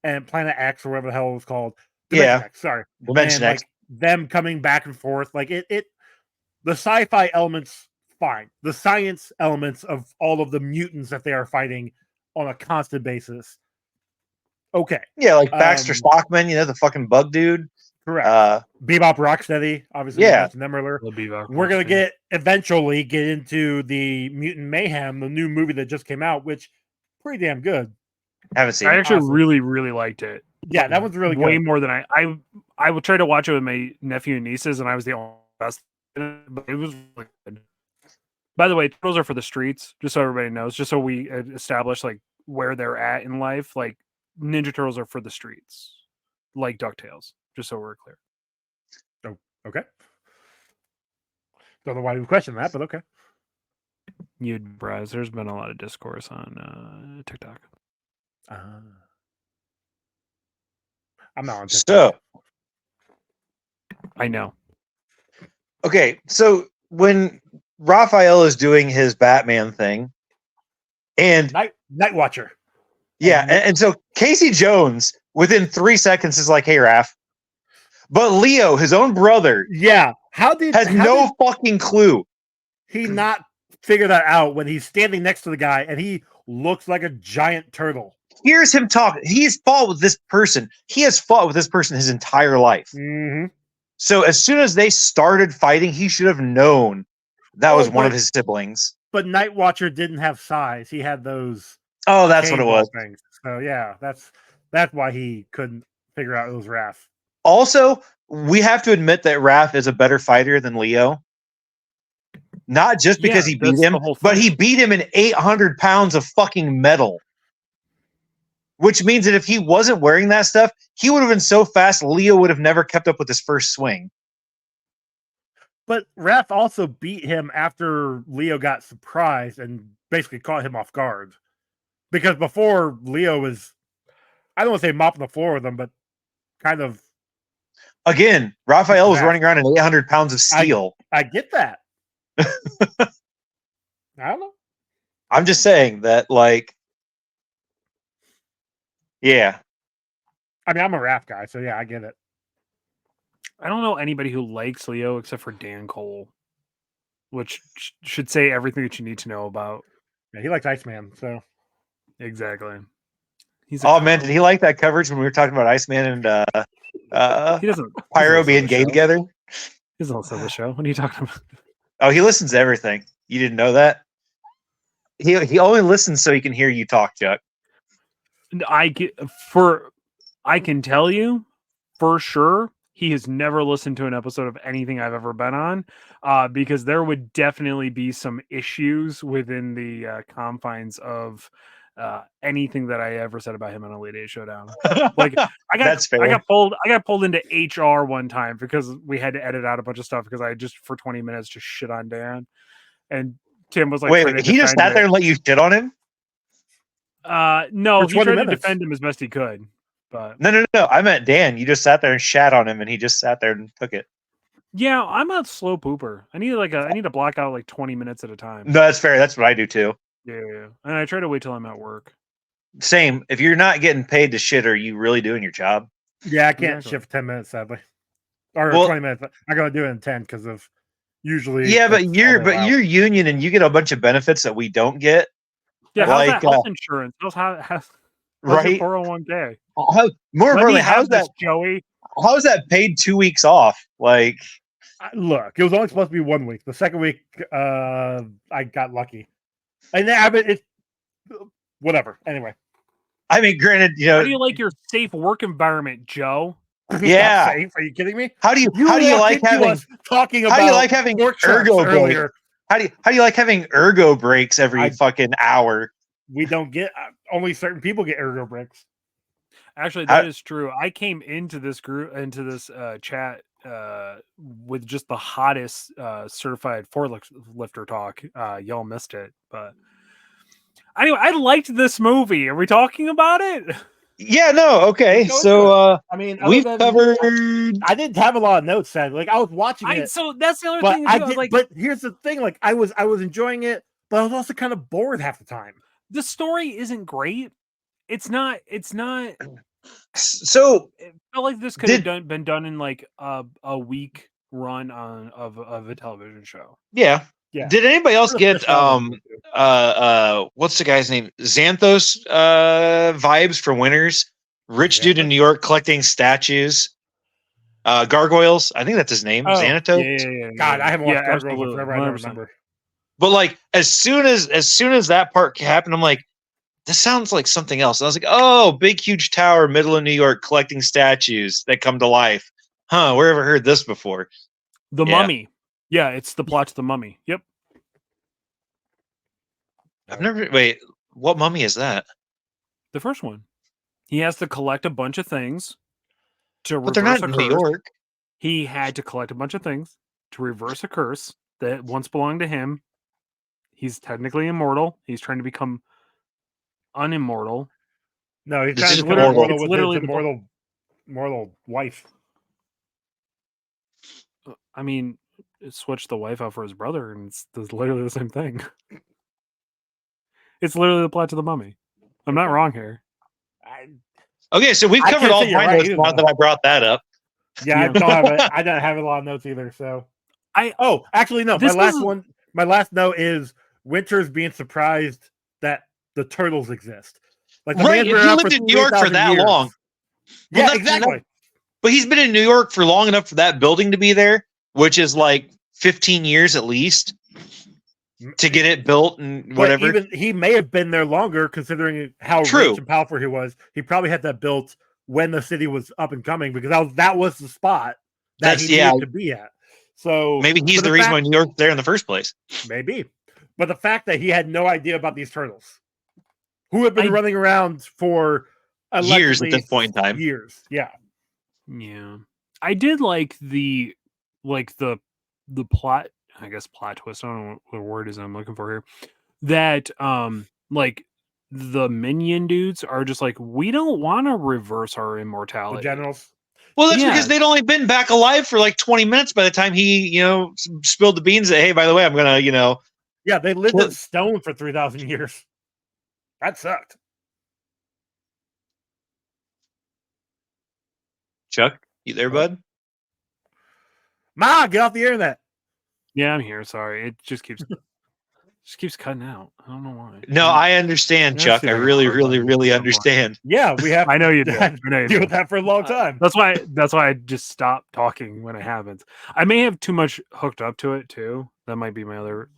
and Planet X or whatever the hell it was called. Dimension X, sorry. Dimension and, X. Like, them coming back and forth, like it the sci-fi elements, fine. The science elements of all of the mutants that they are fighting on a constant basis. Okay. Yeah, like Baxter Stockman, the fucking bug dude. Correct. Bebop Rocksteady, obviously. Yeah. We mentioned them earlier. We're gonna eventually get into the Mutant Mayhem, the new movie that just came out, which pretty damn good. Haven't seen. I actually really, really liked it. Yeah, that one's really way good. more than I would try to watch it with my nephew and nieces, and I was the only best. But it was really good. By the way, Turtles are for the streets, just so everybody knows, just so we establish like where they're at in life. Like Ninja Turtles are for the streets, like DuckTales, just so we're clear. Oh, okay. Don't know why you questioned that, but okay. You'd browse. There's been a lot of discourse on TikTok. I'm not on TikTok. So, I know. Okay, so when Raphael is doing his Batman thing, and Night Watcher. Yeah, and so Casey Jones within 3 seconds is like, "Hey, Raph," but Leo, his own brother, has no fucking clue. He not figure that out when he's standing next to the guy and he looks like a giant turtle. Here's him talk. He's fought with this person. He has fought with this person his entire life. Mm-hmm. So as soon as they started fighting, he should have known that was one of his siblings. But Night Watcher didn't have size. He had those. Oh, that's what it was. Things. So yeah, that's why he couldn't figure out it was Raph. Also, we have to admit that Raph is a better fighter than Leo. Not just because he beat him, but he beat him in 800 pounds of fucking metal. Which means that if he wasn't wearing that stuff, he would have been so fast, Leo would have never kept up with his first swing. But Raph also beat him after Leo got surprised and basically caught him off guard. Because before, Leo was, I don't want to say mopping the floor with him, but kind of. Again, Raphael was running around in 800 pounds of steel. I get that. I don't know. I'm just saying that, like, yeah. I mean, I'm a Raph guy, so yeah, I get it. I don't know anybody who likes Leo except for Dan Cole, which should say everything that you need to know about. Yeah, he likes Iceman, so. Exactly. Man, did he like that coverage when we were talking about Iceman and he doesn't Pyro being gay together? He doesn't listen to the show. What are you talking about? Oh, he listens to everything. You didn't know that? He only listens so he can hear you talk, Chuck. I can tell you for sure he has never listened to an episode of anything I've ever been on, because there would definitely be some issues within the confines of anything that I ever said about him on Elite Eight Showdown. Like I got pulled into HR one time because we had to edit out a bunch of stuff because I just for 20 minutes just shit on Dan, and Tim was like, "Wait, he just sat there and let you shit on him?" No, he tried to defend him as best he could. But no. I meant Dan. You just sat there and shat on him, and he just sat there and took it. Yeah, I'm a slow pooper. I need to block out like 20 minutes at a time. No, that's fair. That's what I do too. Yeah. And I try to wait till I'm at work. Same. If you're not getting paid to shit, are you really doing your job? Yeah, I can't shift 10 minutes, sadly. Or 20 minutes. I gotta do it in 10 because of usually. Yeah, but you're union and you get a bunch of benefits that we don't get. Yeah, how's that health insurance? How's right? your 401k? More importantly, how's that, Joey? how is that paid 2 weeks off? Like, Look, it was only supposed to be 1 week. The second week, I got lucky, and I mean, it's whatever. Anyway, I mean, granted, How do you like your safe work environment, Joe? Yeah. Not safe. Are you kidding me? how do you walked like into having us talking how about do you like having pork chops ergo breaks? earlier? How do you like having ergo breaks every fucking hour? We don't get only certain people get ergo breaks. Actually, that is true. I came into this chat with just the hottest certified forklifter talk. Y'all missed it, but anyway, I liked this movie. Are we talking about it? Yeah, no, okay. Let's go So I mean, we've covered. I didn't have a lot of notes, sad. Like I was watching it, So that's the other but thing. I Too. did. Like, but here's the thing: like I was enjoying it, but I was also kind of bored half the time. the story isn't great. It's not. So It felt like this could have been done in like a week run of a television show. yeah. Yeah. Did anybody else get what's the guy's name? Xanthos vibes for Winners? Rich dude in New York collecting statues. Gargoyles. I think that's his name. Xanatos. Yeah. God, I haven't watched Gargoyles absolutely, forever. I don't 100%. remember. But like as soon as that part happened, I'm like, this sounds like something else. And I was like, oh, big huge tower, middle of New York, collecting statues that come to life. Huh? Where ever heard this before? The Mummy. Yeah, it's the plot to The Mummy. Yep. I've never. Wait, what mummy is that? The first one. He has to collect a bunch of things to But they're not in New York. He had to collect a bunch of things to reverse a curse that once belonged to him. He's technically immortal. He's trying to become unimmortal. No, he's This trying is to become immortal it's with literally his immortal wife. I mean, switch the wife out for his brother, and it's literally the same thing. It's literally the plot to The Mummy. I'm not wrong here. Okay, so we've covered all my notes now that I brought that up. Yeah, I don't have it. I don't have a lot of notes either. So actually no. My last note is Winter's being surprised that the turtles exist. Like right, if he lived in New York for that long. Yeah, exactly. But he's been in New York for long enough for that building to be there, which is like 15 years at least to get it built and whatever. But even he may have been there longer, considering how rich and powerful he was. He probably had that built when the city was up and coming, because that was the spot that he needed to be at. So maybe he's the reason why New York's there in the first place. Maybe. But the fact that he had no idea about these turtles, who have been running around for years at this point in time. Years, yeah. Yeah. I did like the plot, I guess plot twist. I don't know what word is I'm looking for here. That like the minion dudes are just like, we don't want to reverse our immortality. The generals. Well, that's because they'd only been back alive for like 20 minutes by the time he, spilled the beans that, hey, by the way, I'm gonna, Yeah, they lived in stone for 3,000 years. That sucked. Chuck, you there, bud? Ma, get off the internet. Yeah, I'm here. Sorry, it just keeps cutting out. I don't know why. No, I understand, Chuck. I really, really, really understand. Yeah, we have. I know you do. I know you deal with that for a long time. That's why I just stopped talking when it happens. I may have too much hooked up to it too. That might be my other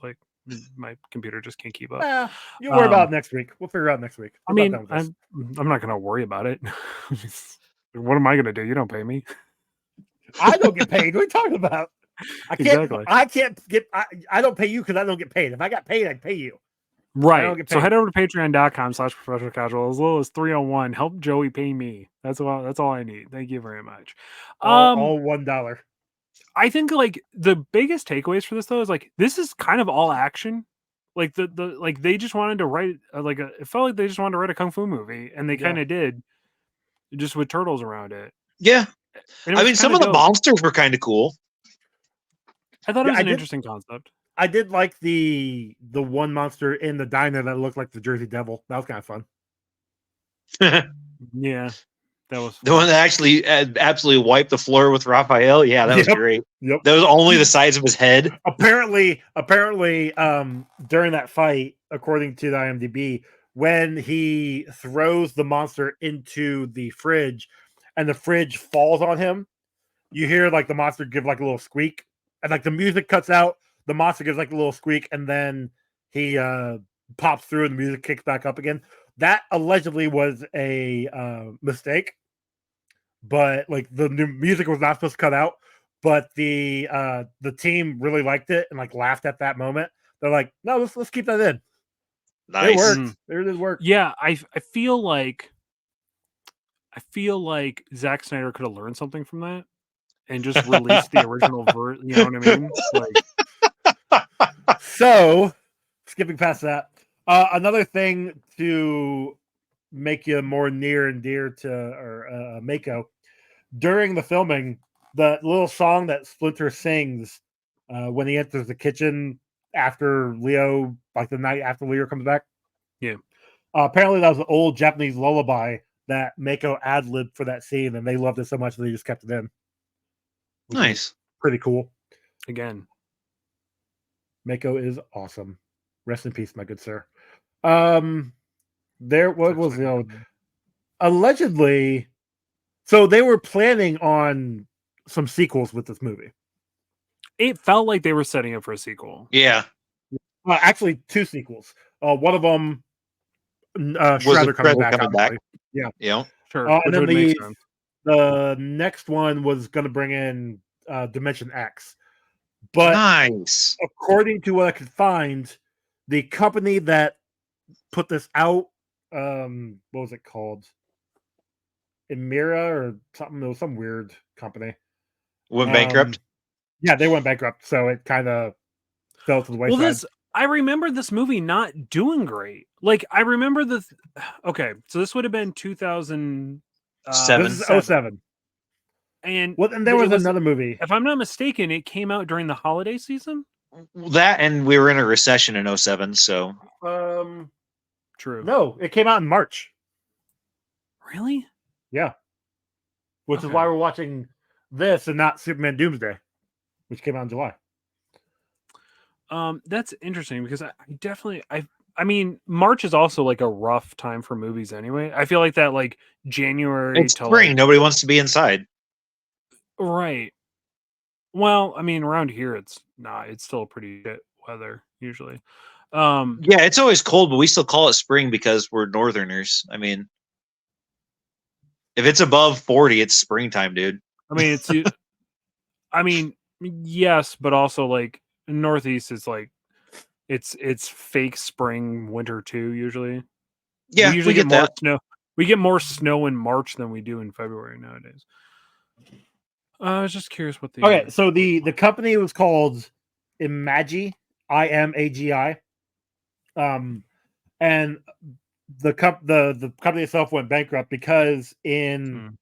my computer just can't keep up. You'll worry about it next week. We'll figure it out next week. I'm not gonna worry about it. What am I gonna do? You don't pay me. I don't get paid. What are you talking about? I can't get. I don't pay you because I don't get paid. If I got paid, I'd pay you. Right. So head over to patreon.com/professional casual. As little as $3.01. Help Joey pay me. That's all I need. Thank you very much. All $1. I think like the biggest takeaways for this though is like this is kind of all action. Like the they just wanted to write it felt like they just wanted to write a kung fu movie, and they kind of did, just with turtles around it. Yeah. I mean, some of the monsters were kind of cool. I thought it was an interesting concept. I did like the one monster in the diner that looked like the Jersey Devil. That was kind of fun. Yeah, that was fun. The one that actually absolutely wiped the floor with Raphael. Yeah, that was great. Yep. That was only the size of his head. Apparently, during that fight, according to the IMDb, when he throws the monster into the fridge, and the fridge falls on him, you hear like the monster give like a little squeak, and like the music cuts out, the monster gives like a little squeak, and then he pops through and the music kicks back up again. That allegedly was a mistake, but like the new music was not supposed to cut out. But the team really liked it and like laughed at that moment. They're like, no, let's keep that in. Nice. It worked. It did work. Yeah, I feel like Zack Snyder could have learned something from that and just released the original version. You know what I mean? Like, so skipping past that, another thing to make you more near and dear to Mako, during the filming, the little song that Splinter sings when he enters the kitchen after Leo, like the night after Leo comes back. Yeah. Apparently that was an old Japanese lullaby that Mako ad-libbed for that scene, and they loved it so much that they just kept it in. Nice. Pretty cool. Again, Mako is awesome. Rest in peace, my good sir. There what was allegedly, so they were planning on some sequels with this movie. it felt like they were setting up for a sequel. Yeah. Actually, 2 sequels. One of them, Was Shredder it coming Shredder back. coming back? Yeah. Yeah. Sure. And which then would make sense. the next one was going to bring in Dimension X. But Nice. according to what I could find, the company that put this out, what was it called? Emira or something. It was some weird company. Went bankrupt. Yeah, they went bankrupt, so it kind of fell to the wayside. Well, I remember this movie not doing great. Like, I remember okay, so this would have been 2007. This is 07. And well, and there was another movie. If I'm not mistaken, it came out during the holiday season. That, and we were in a recession in 07, so True. No, it came out in March. Really? Yeah. Which is why we're watching this and not Superman Doomsday, which came out in July. That's interesting because I mean, March is also like a rough time for movies anyway. I feel like that like January it's to spring. Nobody wants to be inside. Right. Well, I mean, around here it's not. It's still pretty good weather usually. Yeah, it's always cold, but we still call it spring because we're northerners. I mean, if it's above 40, it's springtime, dude. I mean, I mean, yes, but also like Northeast is like it's fake spring, winter too. Usually, Yeah, we usually get more that. snow. We get more snow in March than we do in February nowadays. I was just curious what the so the company was called Imagi, IMAGI, and the company itself went bankrupt because in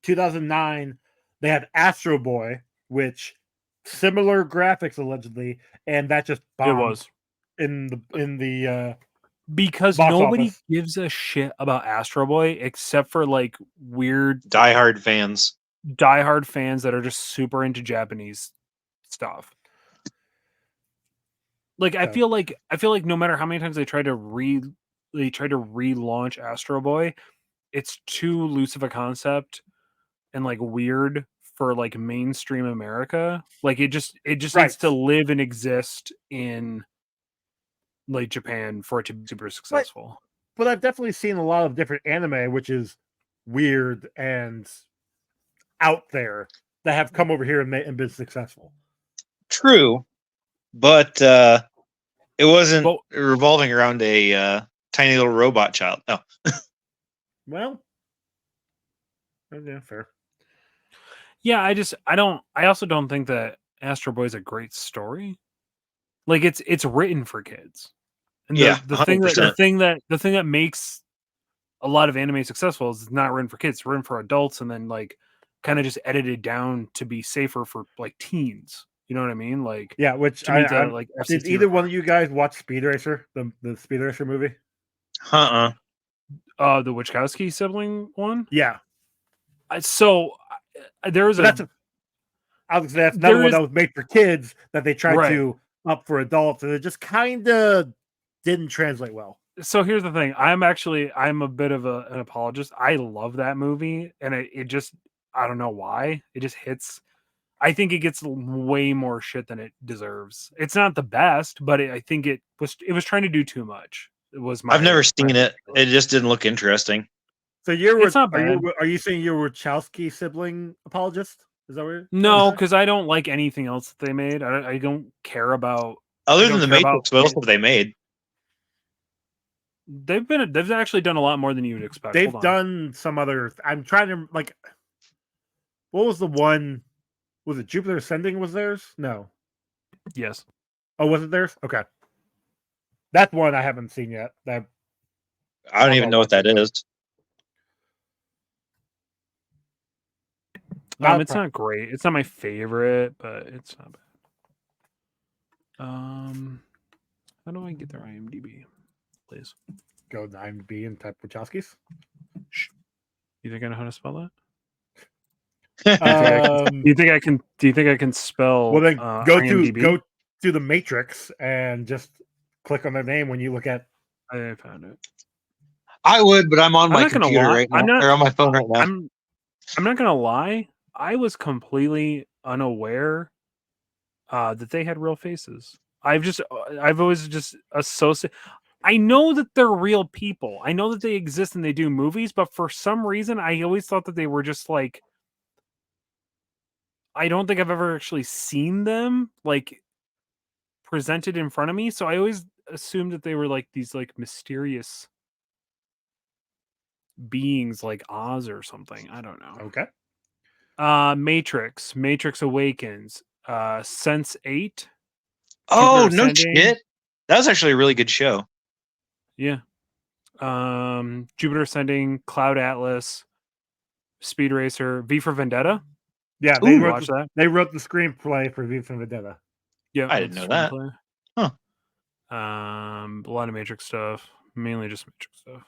2009 they had Astro Boy, which similar graphics allegedly, and that just bombed. It was in the because box nobody office. gives a shit about Astro Boy except for like weird diehard fans that are just super into Japanese stuff. Like I feel like no matter how many times they try to relaunch Astro Boy, it's too loose of a concept and like weird for like mainstream America. Like it just needs to live and exist in like Japan for it to be super successful. But I've definitely seen a lot of different anime, which is weird and out there, that have come over here and been successful. True, but it wasn't revolving around a tiny little robot child. Oh, well, yeah, fair. Yeah, I also don't think that Astro Boy is a great story. Like it's written for kids. And the thing that makes a lot of anime successful is it's not written for kids, it's written for adults and then like kind of just edited down to be safer for like teens. You know what I mean? Like yeah, which did either one of you guys watch Speed Racer, the Speed Racer movie? The Wachowski sibling one? Yeah. So there was that's another one that was made for kids that they tried to up for adults, and it just kind of didn't translate well. So here's the thing. I'm a bit of an apologist. I love that movie, and it just, I don't know why. It just hits. I think it gets way more shit than it deserves. It's not the best, but I think it was trying to do too much. It was I've never seen my it. It just didn't look interesting. So It's not bad. are you saying you're a Wachowski sibling apologist? Is that what you're No, because I don't like anything else that they made. I don't care about. Other I than don't the care Matrix, about- what else have they made? They've actually done a lot more than you would expect. They've Hold on. done some other. I'm trying to like. What was the one? Was it Jupiter Ascending? Was theirs? No. Yes. Oh, was it theirs? Okay. That's one I haven't seen yet. That I don't even know what that is. It's not great. It's not my favorite, but it's not bad. How do I get their IMDb? Please go to IMDb and type Wachowskis. You think I know how to spell that? Um, Do you think I can spell? well, then IMDb? go to the Matrix and just click on their name when you look at. I found it. I would, but I'm on my not gonna computer lie. right now. I'm not- Or on my phone right now. I'm not gonna lie. I was completely unaware that they had real faces. I've always just associated. I know that they're real people. I know that they exist and they do movies, but for some reason, I always thought that they were just like. I don't think I've ever actually seen them like presented in front of me, so I always assumed that they were like these like mysterious beings like Oz or something. I don't know. Okay. Matrix Awakens, Sense 8. Oh, Jupiter no Ascending. shit. That was actually a really good show. Yeah. Jupiter Ascending, Cloud Atlas, Speed Racer, V for Vendetta. Yeah, Ooh, watch that. They wrote the screenplay for V for Vendetta. Yeah, I didn't know that. Huh. A lot of Matrix stuff, mainly just Matrix stuff.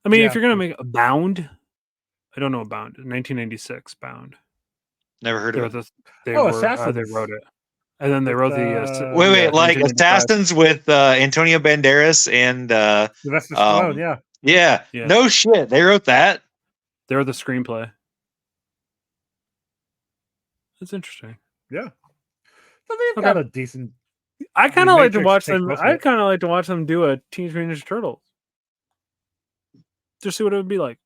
I mean, Yeah. if you're gonna make a Bound, I don't know Bound. 1996 Bound. Never heard of it. They Assassins. wrote it, and then they wrote the. Wait, like 1995. Assassins with Antonio Banderas and Sylvester Stallone, yeah. Yeah. No shit. They wrote that. They wrote the screenplay. That's interesting. Yeah. So they've got a decent. I kind of like to Matrix watch takes them. most of I it. kind of like to watch them do a Teenage Mutant Ninja Turtles. Just see what it would be like.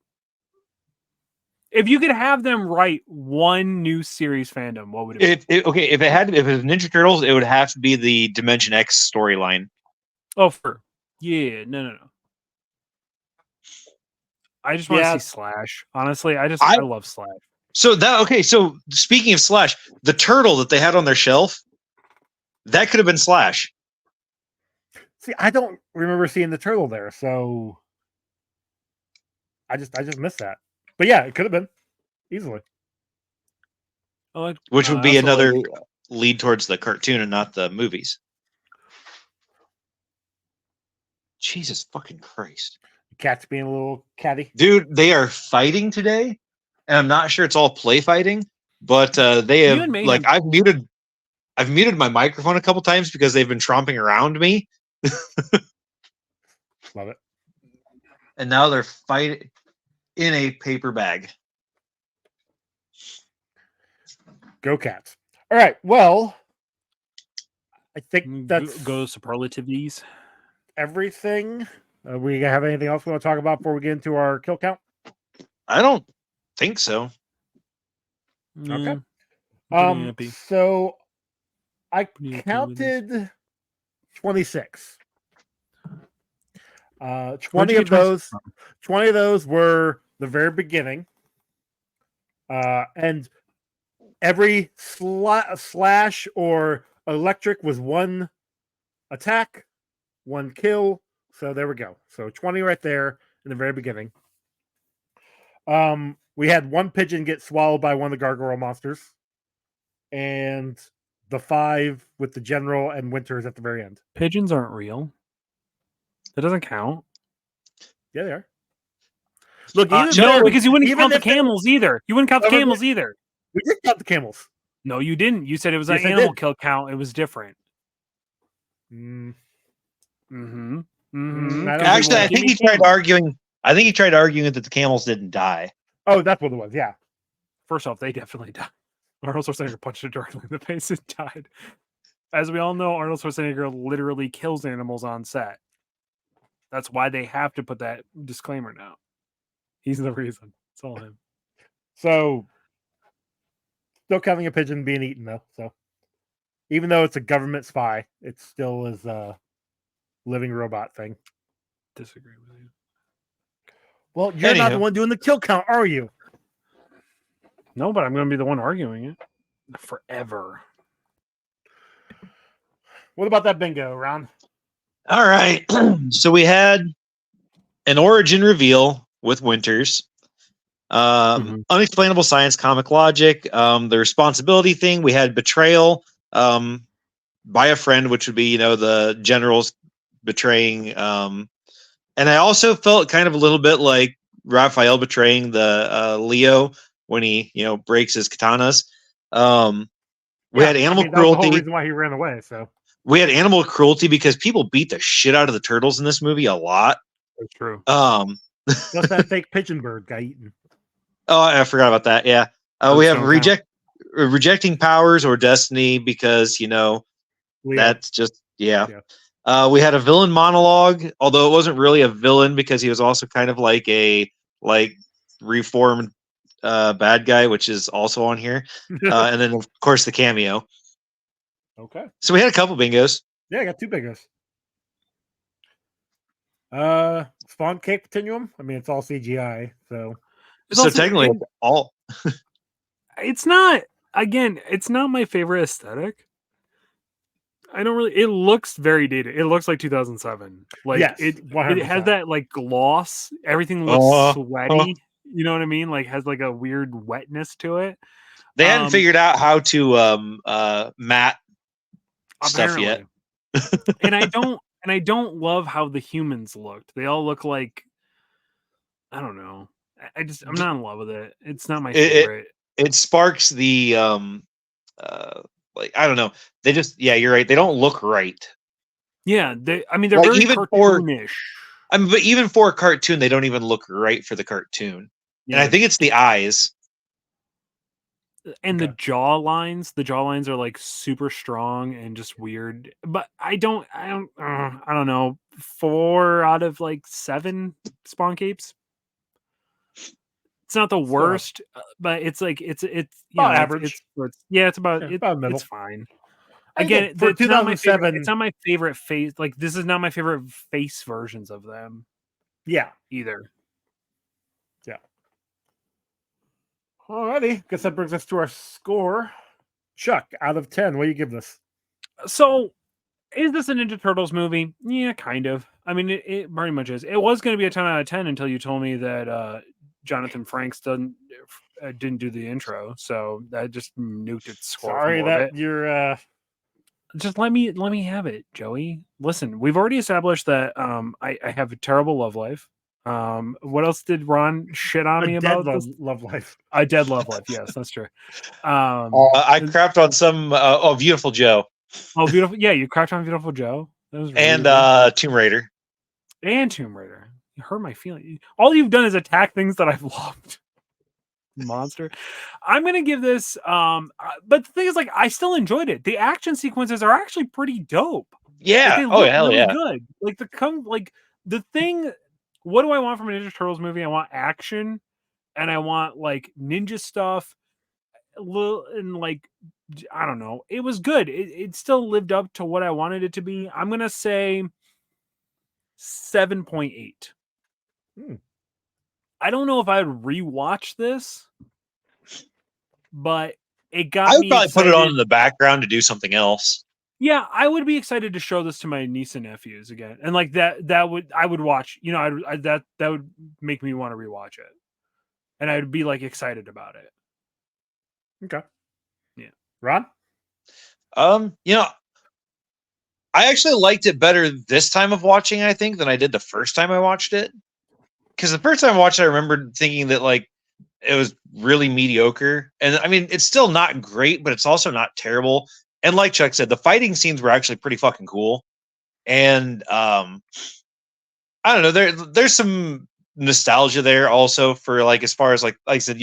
If you could have them write one new series fandom, what would it be? If it was Ninja Turtles, it would have to be the Dimension X storyline. Oh, yeah, no. I just want to see Slash. Honestly, I love Slash. So speaking of Slash, the turtle that they had on their shelf, that could have been Slash. See, I don't remember seeing the turtle there, so I just missed that. But yeah, it could have been easily. Which would be another lead towards the cartoon and not the movies. Jesus fucking Christ. Cat's being a little catty. Dude, they are fighting today. And I'm not sure it's all play fighting, but they have like I've muted my microphone a couple times because they've been tromping around me. Love it. And now they're fighting in a paper bag. Go Cats. All right. Well, I think that's go superlatives. Everything. We have anything else we want to talk about before we get into our kill count? I don't think so. Okay. So I counted 26. 20 of those were the very beginning. And every slash or electric was one attack, one kill. So there we go. So 20 right there in the very beginning. We had one pigeon get swallowed by one of the gargoyle monsters. And the 5 with the general and Winters at the very end. Pigeons aren't real. That doesn't count. Yeah, they are. Look, because you wouldn't count the camels either. You wouldn't count the camels either. We did count the camels. No, you didn't. You said it was an animal kill count. It was different. Mm-hmm. Actually, I think he tried arguing. I think he tried arguing that the camels didn't die. Oh, that's what it was. Yeah. First off, they definitely died. Arnold Schwarzenegger punched it directly in the face and died. As we all know, Arnold Schwarzenegger literally kills animals on set. That's why they have to put that disclaimer now. He's the reason. It's all him. So, still counting a pigeon being eaten, though. So, even though it's a government spy, it still is a living robot thing. Disagree with you. Well, you're not the one doing the kill count, are you? No, but I'm going to be the one arguing it forever. What about that bingo, Ron? All right. So we had an origin reveal with Winters. Unexplainable science, comic logic. The responsibility thing. We had betrayal by a friend, which would be, the generals betraying. And I also felt kind of a little bit like Raphael betraying the Leo when he, breaks his katanas. We had animal cruelty. That was the whole reason why he ran away. So we had animal cruelty because people beat the shit out of the turtles in this movie a lot. That's true. Plus that fake pigeon bird got eaten. Oh, I forgot about that. Yeah. We have rejecting powers or destiny because, that's just, yeah. We had a villain monologue, although it wasn't really a villain because he was also kind of like a reformed bad guy, which is also on here. And then, of course, the cameo. Okay. So we had a couple bingos. Yeah, I got 2 bingos. Spawn Cake Continuum. I mean, it's all CGI, so technically all. It's not. Again, it's not my favorite aesthetic. I don't really. It looks very dated. It looks like 2007. Like yes, it has that gloss. Everything looks sweaty. You know what I mean? Like has a weird wetness to it. They hadn't figured out how to matte stuff yet. and I don't love how the humans looked. They all look like, I don't know. I'm not in love with it. It's not my favorite. It sparks the I don't know. They just you're right. They don't look right. Yeah, they're very cartoonish. But even for a cartoon, they don't even look right for the cartoon. Yeah. And I think it's the eyes. And the jaw lines are super strong and just weird. But I don't know. 4 out of 7 Spawn Capes. It's not the worst, but it's average. It's about middle. It's fine. Again, for 2007, it's not my favorite face. This is not my favorite face versions of them. Yeah, either. Yeah. Alrighty, guess that brings us to our score. Chuck, out of 10, what do you give this? So, is this a Ninja Turtles movie? Yeah, kind of. I mean, it very much is. It was going to be a 10 out of 10 until you told me that Jonathan Frakes didn't do the intro, so that just nuked its score. Sorry that you're. Just let me have it, Joey. Listen, we've already established that I have a terrible love life. What else did Ron shit on me about? Love life. A dead love life. Yes, that's true. I crapped on some. Beautiful Joe. Oh, beautiful. Yeah, you crapped on Beautiful Joe. That was really and good. Tomb Raider. And Tomb Raider. You hurt my feelings. All you've done is attack things that I've loved. Monster. I'm gonna give this. But the thing is, I still enjoyed it. The action sequences are actually pretty dope. Yeah. They look really good. The thing. What do I want from a Ninja Turtles movie? I want action, and I want ninja stuff. And I don't know. It was good. It still lived up to what I wanted it to be. I'm gonna say 7.8. I don't know if I'd rewatch this, but it got me. I would probably excited. Put it on in the background to do something else. Yeah, I would be excited to show this to my niece and nephews again, and I would watch. That would make me want to rewatch it, and I would be excited about it. Okay. Yeah, Ron. I actually liked it better this time of watching, I think, than I did the first time I watched it. Because the first time I watched it, I remember thinking that it was really mediocre. And I mean, it's still not great, but it's also not terrible. And like Chuck said, the fighting scenes were actually pretty fucking cool. And I don't know, there's some nostalgia there also for like as far as like I said,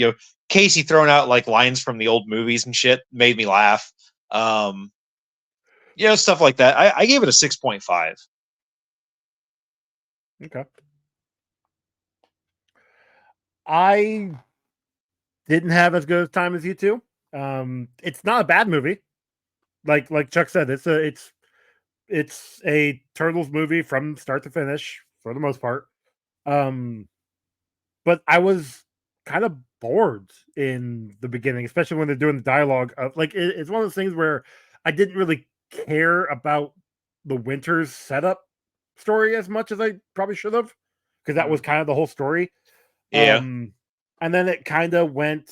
Casey throwing out like lines from the old movies and shit made me laugh. Stuff like that. I gave it a 6.5. Okay. I didn't have as good a time as you two. It's not a bad movie. Like Chuck said, it's a Turtles movie from start to finish for the most part. But I was kind of bored in the beginning, especially when they're doing the dialogue. It's one of those things where I didn't really care about the Winters setup story as much as I probably should have, because that was kind of the whole story. Yeah. And then it kind of went.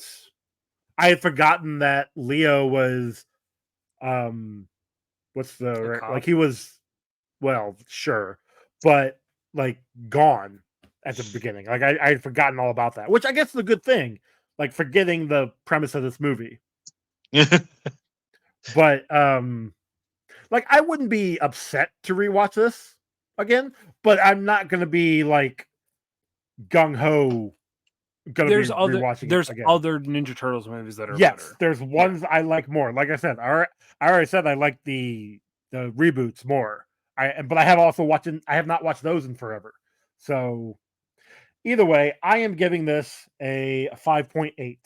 I had forgotten that Leo was, what's the like he was, well, sure, but like gone at the beginning. Like I had forgotten all about that, which I guess is a good thing. Like forgetting the premise of this movie. But like I wouldn't be upset to rewatch this again, but I'm not gonna be like gung ho. There's other Ninja Turtles movies that are better. There's ones I like more. Like I said, I already said I like the reboots more. But I have not watched those in forever. So either way, I am giving this a 5.8,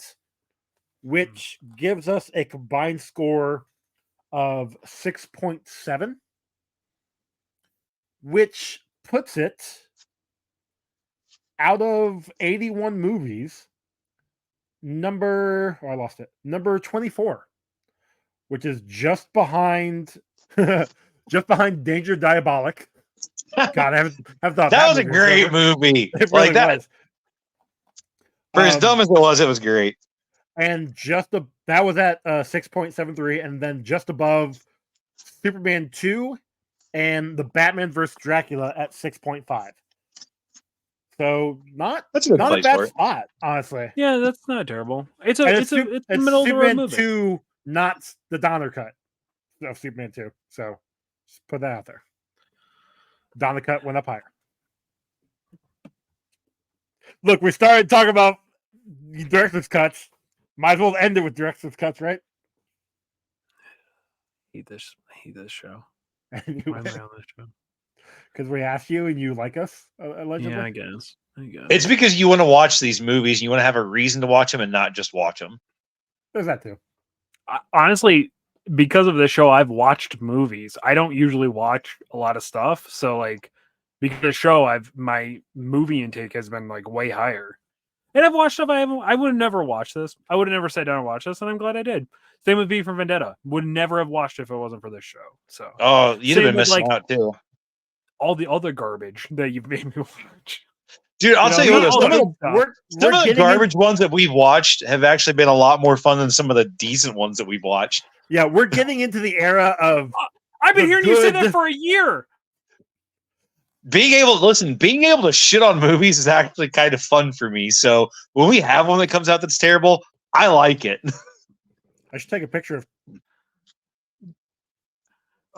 which gives us a combined score of 6.7, which puts it out of 81 movies, number 24, which is just behind Danger Diabolic. God, I haven't thought that was a great movie. It really was. For as dumb as it was great. And that was at 6.73, and then just above Superman 2 and the Batman vs. Dracula at 6.5. So not a bad spot, honestly. Yeah, that's not terrible. It's the middle of the road movie. 2, not the Donner cut of Superman 2. So just put that out there. Donner cut went up higher. Look, we started talking about director's cuts. Might as well end it with director's cuts, right? I hate this show. Why am I on this show? Because we asked you and you like us, allegedly? Yeah, I guess. It's because you want to watch these movies and you want to have a reason to watch them and not just watch them. There's that too. Honestly, because of this show, I've watched movies. I don't usually watch a lot of stuff. So like because of the show, my movie intake has been like way higher. And I've watched stuff I would have never watched this. I would have never sat down and watched this, and I'm glad I did. Same with V for Vendetta. Would never have watched it if it wasn't for this show. So you'd have been missing out too. All the other garbage that you've made me watch. Dude, I'll tell you what, some of the garbage ones that we've watched have actually been a lot more fun than some of the decent ones that we've watched. Yeah, we're getting into the era of I've been hearing you say that for a year. Being able to shit on movies is actually kind of fun for me. So when we have one that comes out that's terrible, I like it. I should take a picture of.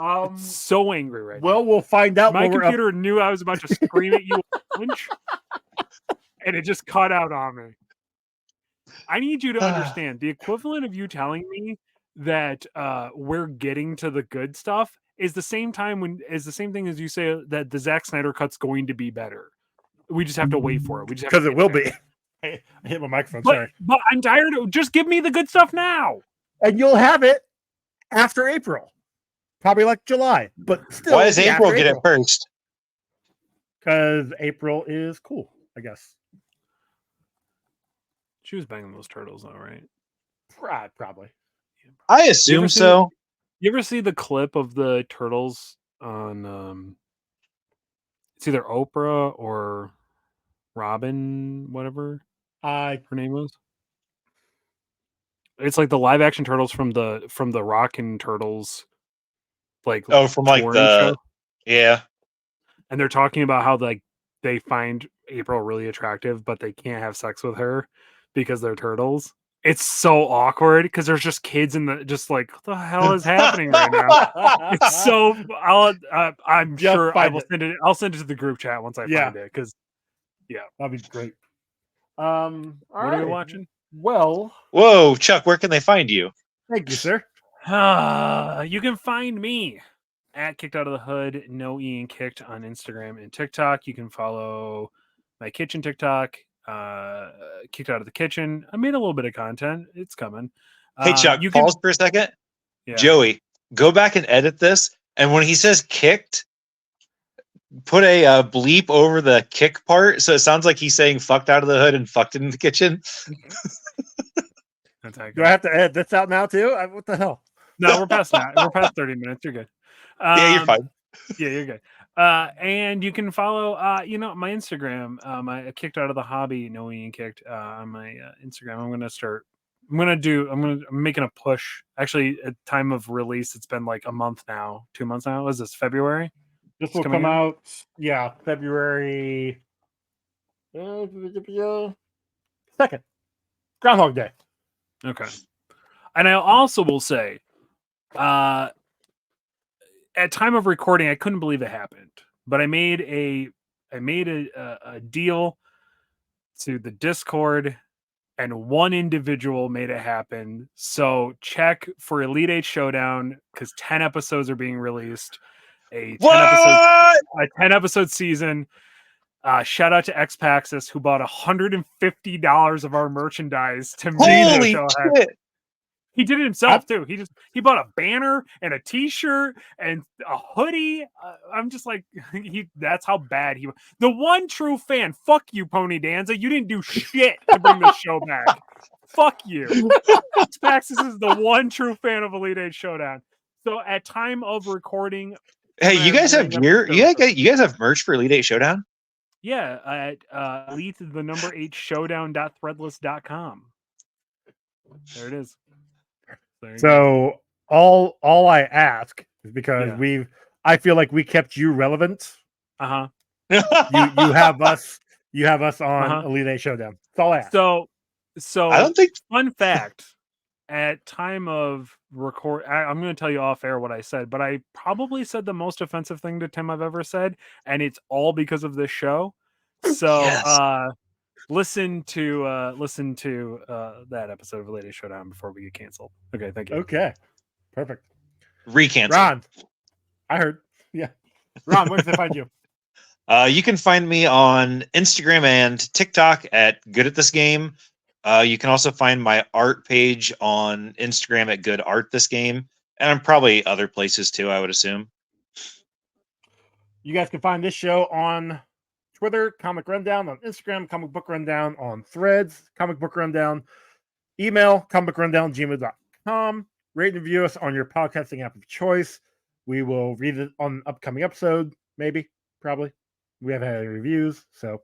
It's so angry right now. Well, we'll find out. My computer knew I was about to scream at you and it just cut out on me. I need you to understand the equivalent of you telling me that we're getting to the good stuff is the same thing as you say that the Zack Snyder cut's going to be better. We just have to wait for it. Because it will be. I hit my microphone. Sorry, but I'm tired of. Just give me the good stuff now, and you'll have it after April, probably like July. But still, why does April get it first? Because April is cool, I guess. She was banging those turtles, though, right? Probably. I assume so. You ever see the clip of the turtles on? It's either Oprah or Robin, whatever her name was. It's like the live action turtles from the Rockin' Turtles, like from like the show. Yeah. And they're talking about how like they find April really attractive, but they can't have sex with her because they're turtles. It's so awkward because there's just kids in the just like what the hell is happening right now. It's so I'm Just sure I find will it. send it. I'll send it to the group chat once I Yeah. find it because That'd be great. what are we watching? Well, Whoa, Chuck, where can they find you? thank you, sir. You can find me at Kicked Out of the Hood, no Ian Kicked on Instagram and TikTok. You can follow my kitchen TikTok, Kicked Out of the Kitchen. I made a little bit of content. It's coming. Hey, Chuck, you can pause for a second. yeah. Joey, go back and edit this. And when he says kicked, put a bleep over the kick part. So it sounds like he's saying fucked out of the hood and fucked in the kitchen. That's how it Do I goes. have to edit this out now too? What the hell? No, we're past that. We're past 30 minutes. You're good. Yeah, you're fine. Yeah, you're good. And you can follow, my Instagram. I kicked out of the hobby, no Ian Kicked, on my Instagram. I'm making a push. Actually, at time of release, it's been like a month now, 2 months now. Is this February? This will come out, February 2nd. Groundhog Day. Okay. And I also will say, at time of recording, I couldn't believe it happened, but I made a deal to the Discord, and one individual made it happen. So check for Elite Eight Showdown because 10 episodes are being released. A 10 episode season. Shout out to Xpaxis who bought $150 of our merchandise to make the Holy show. shit! He did it himself too. He bought a banner and a T-shirt and a hoodie. I'm just like, that's how bad he was. The one true fan. Fuck you, Pony Danza. You didn't do shit to bring this show back. Fuck you. Xpaxis is the one true fan of Elite Eight Showdown. So at time of recording, Hey, you guys have gear? You guys have merch for Elite Eight Showdown? Yeah, at Elite the number 8 showdown.threadless.com. There it is. So all I ask is because I feel like we kept you relevant. Uh-huh. You have us on Elite Eight Showdown. That's all I ask. So I don't think fun fact, at time of record, I'm going to tell you off air what I said, but I probably said the most offensive thing to Tim I've ever said, and it's all because of this show. So Yes. listen to that episode of Elite Eight Showdown before we get canceled. Okay, thank you. Okay, perfect. Recancel. Ron, I heard. Yeah, Ron, where can they find you? You can find me on Instagram and TikTok at Good at This Game. You can also find my art page on Instagram at Good Art This Game, and I'm probably other places too, I would assume. You guys can find this show on Twitter, Comic Rundown, on Instagram, Comic Book Rundown, on Threads, Comic Book Rundown, email, comicrundown@gmail.com. Rate and review us on your podcasting app of choice. We will read it on an upcoming episode, maybe, probably. We haven't had any reviews, so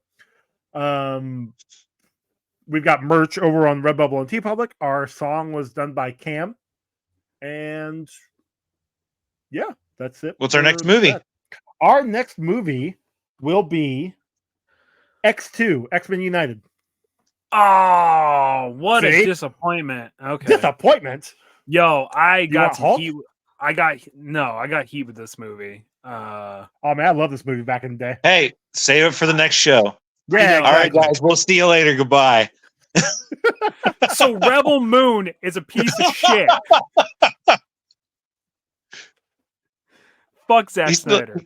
we've got merch over on Redbubble and TeePublic. Our song was done by Cam, and yeah, that's it. What's our next movie? Our next movie will be X2, X-Men United. Oh, what a disappointment. Okay. Disappointment? Yo, I got heat. I got heat with this movie. Oh man, I love this movie back in the day. Hey, save it for the next show. Yeah, all right, guys. We'll see you later. Goodbye. So Rebel Moon is a piece of shit. Fuck Zack Snyder.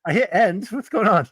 I hit end. What's going on?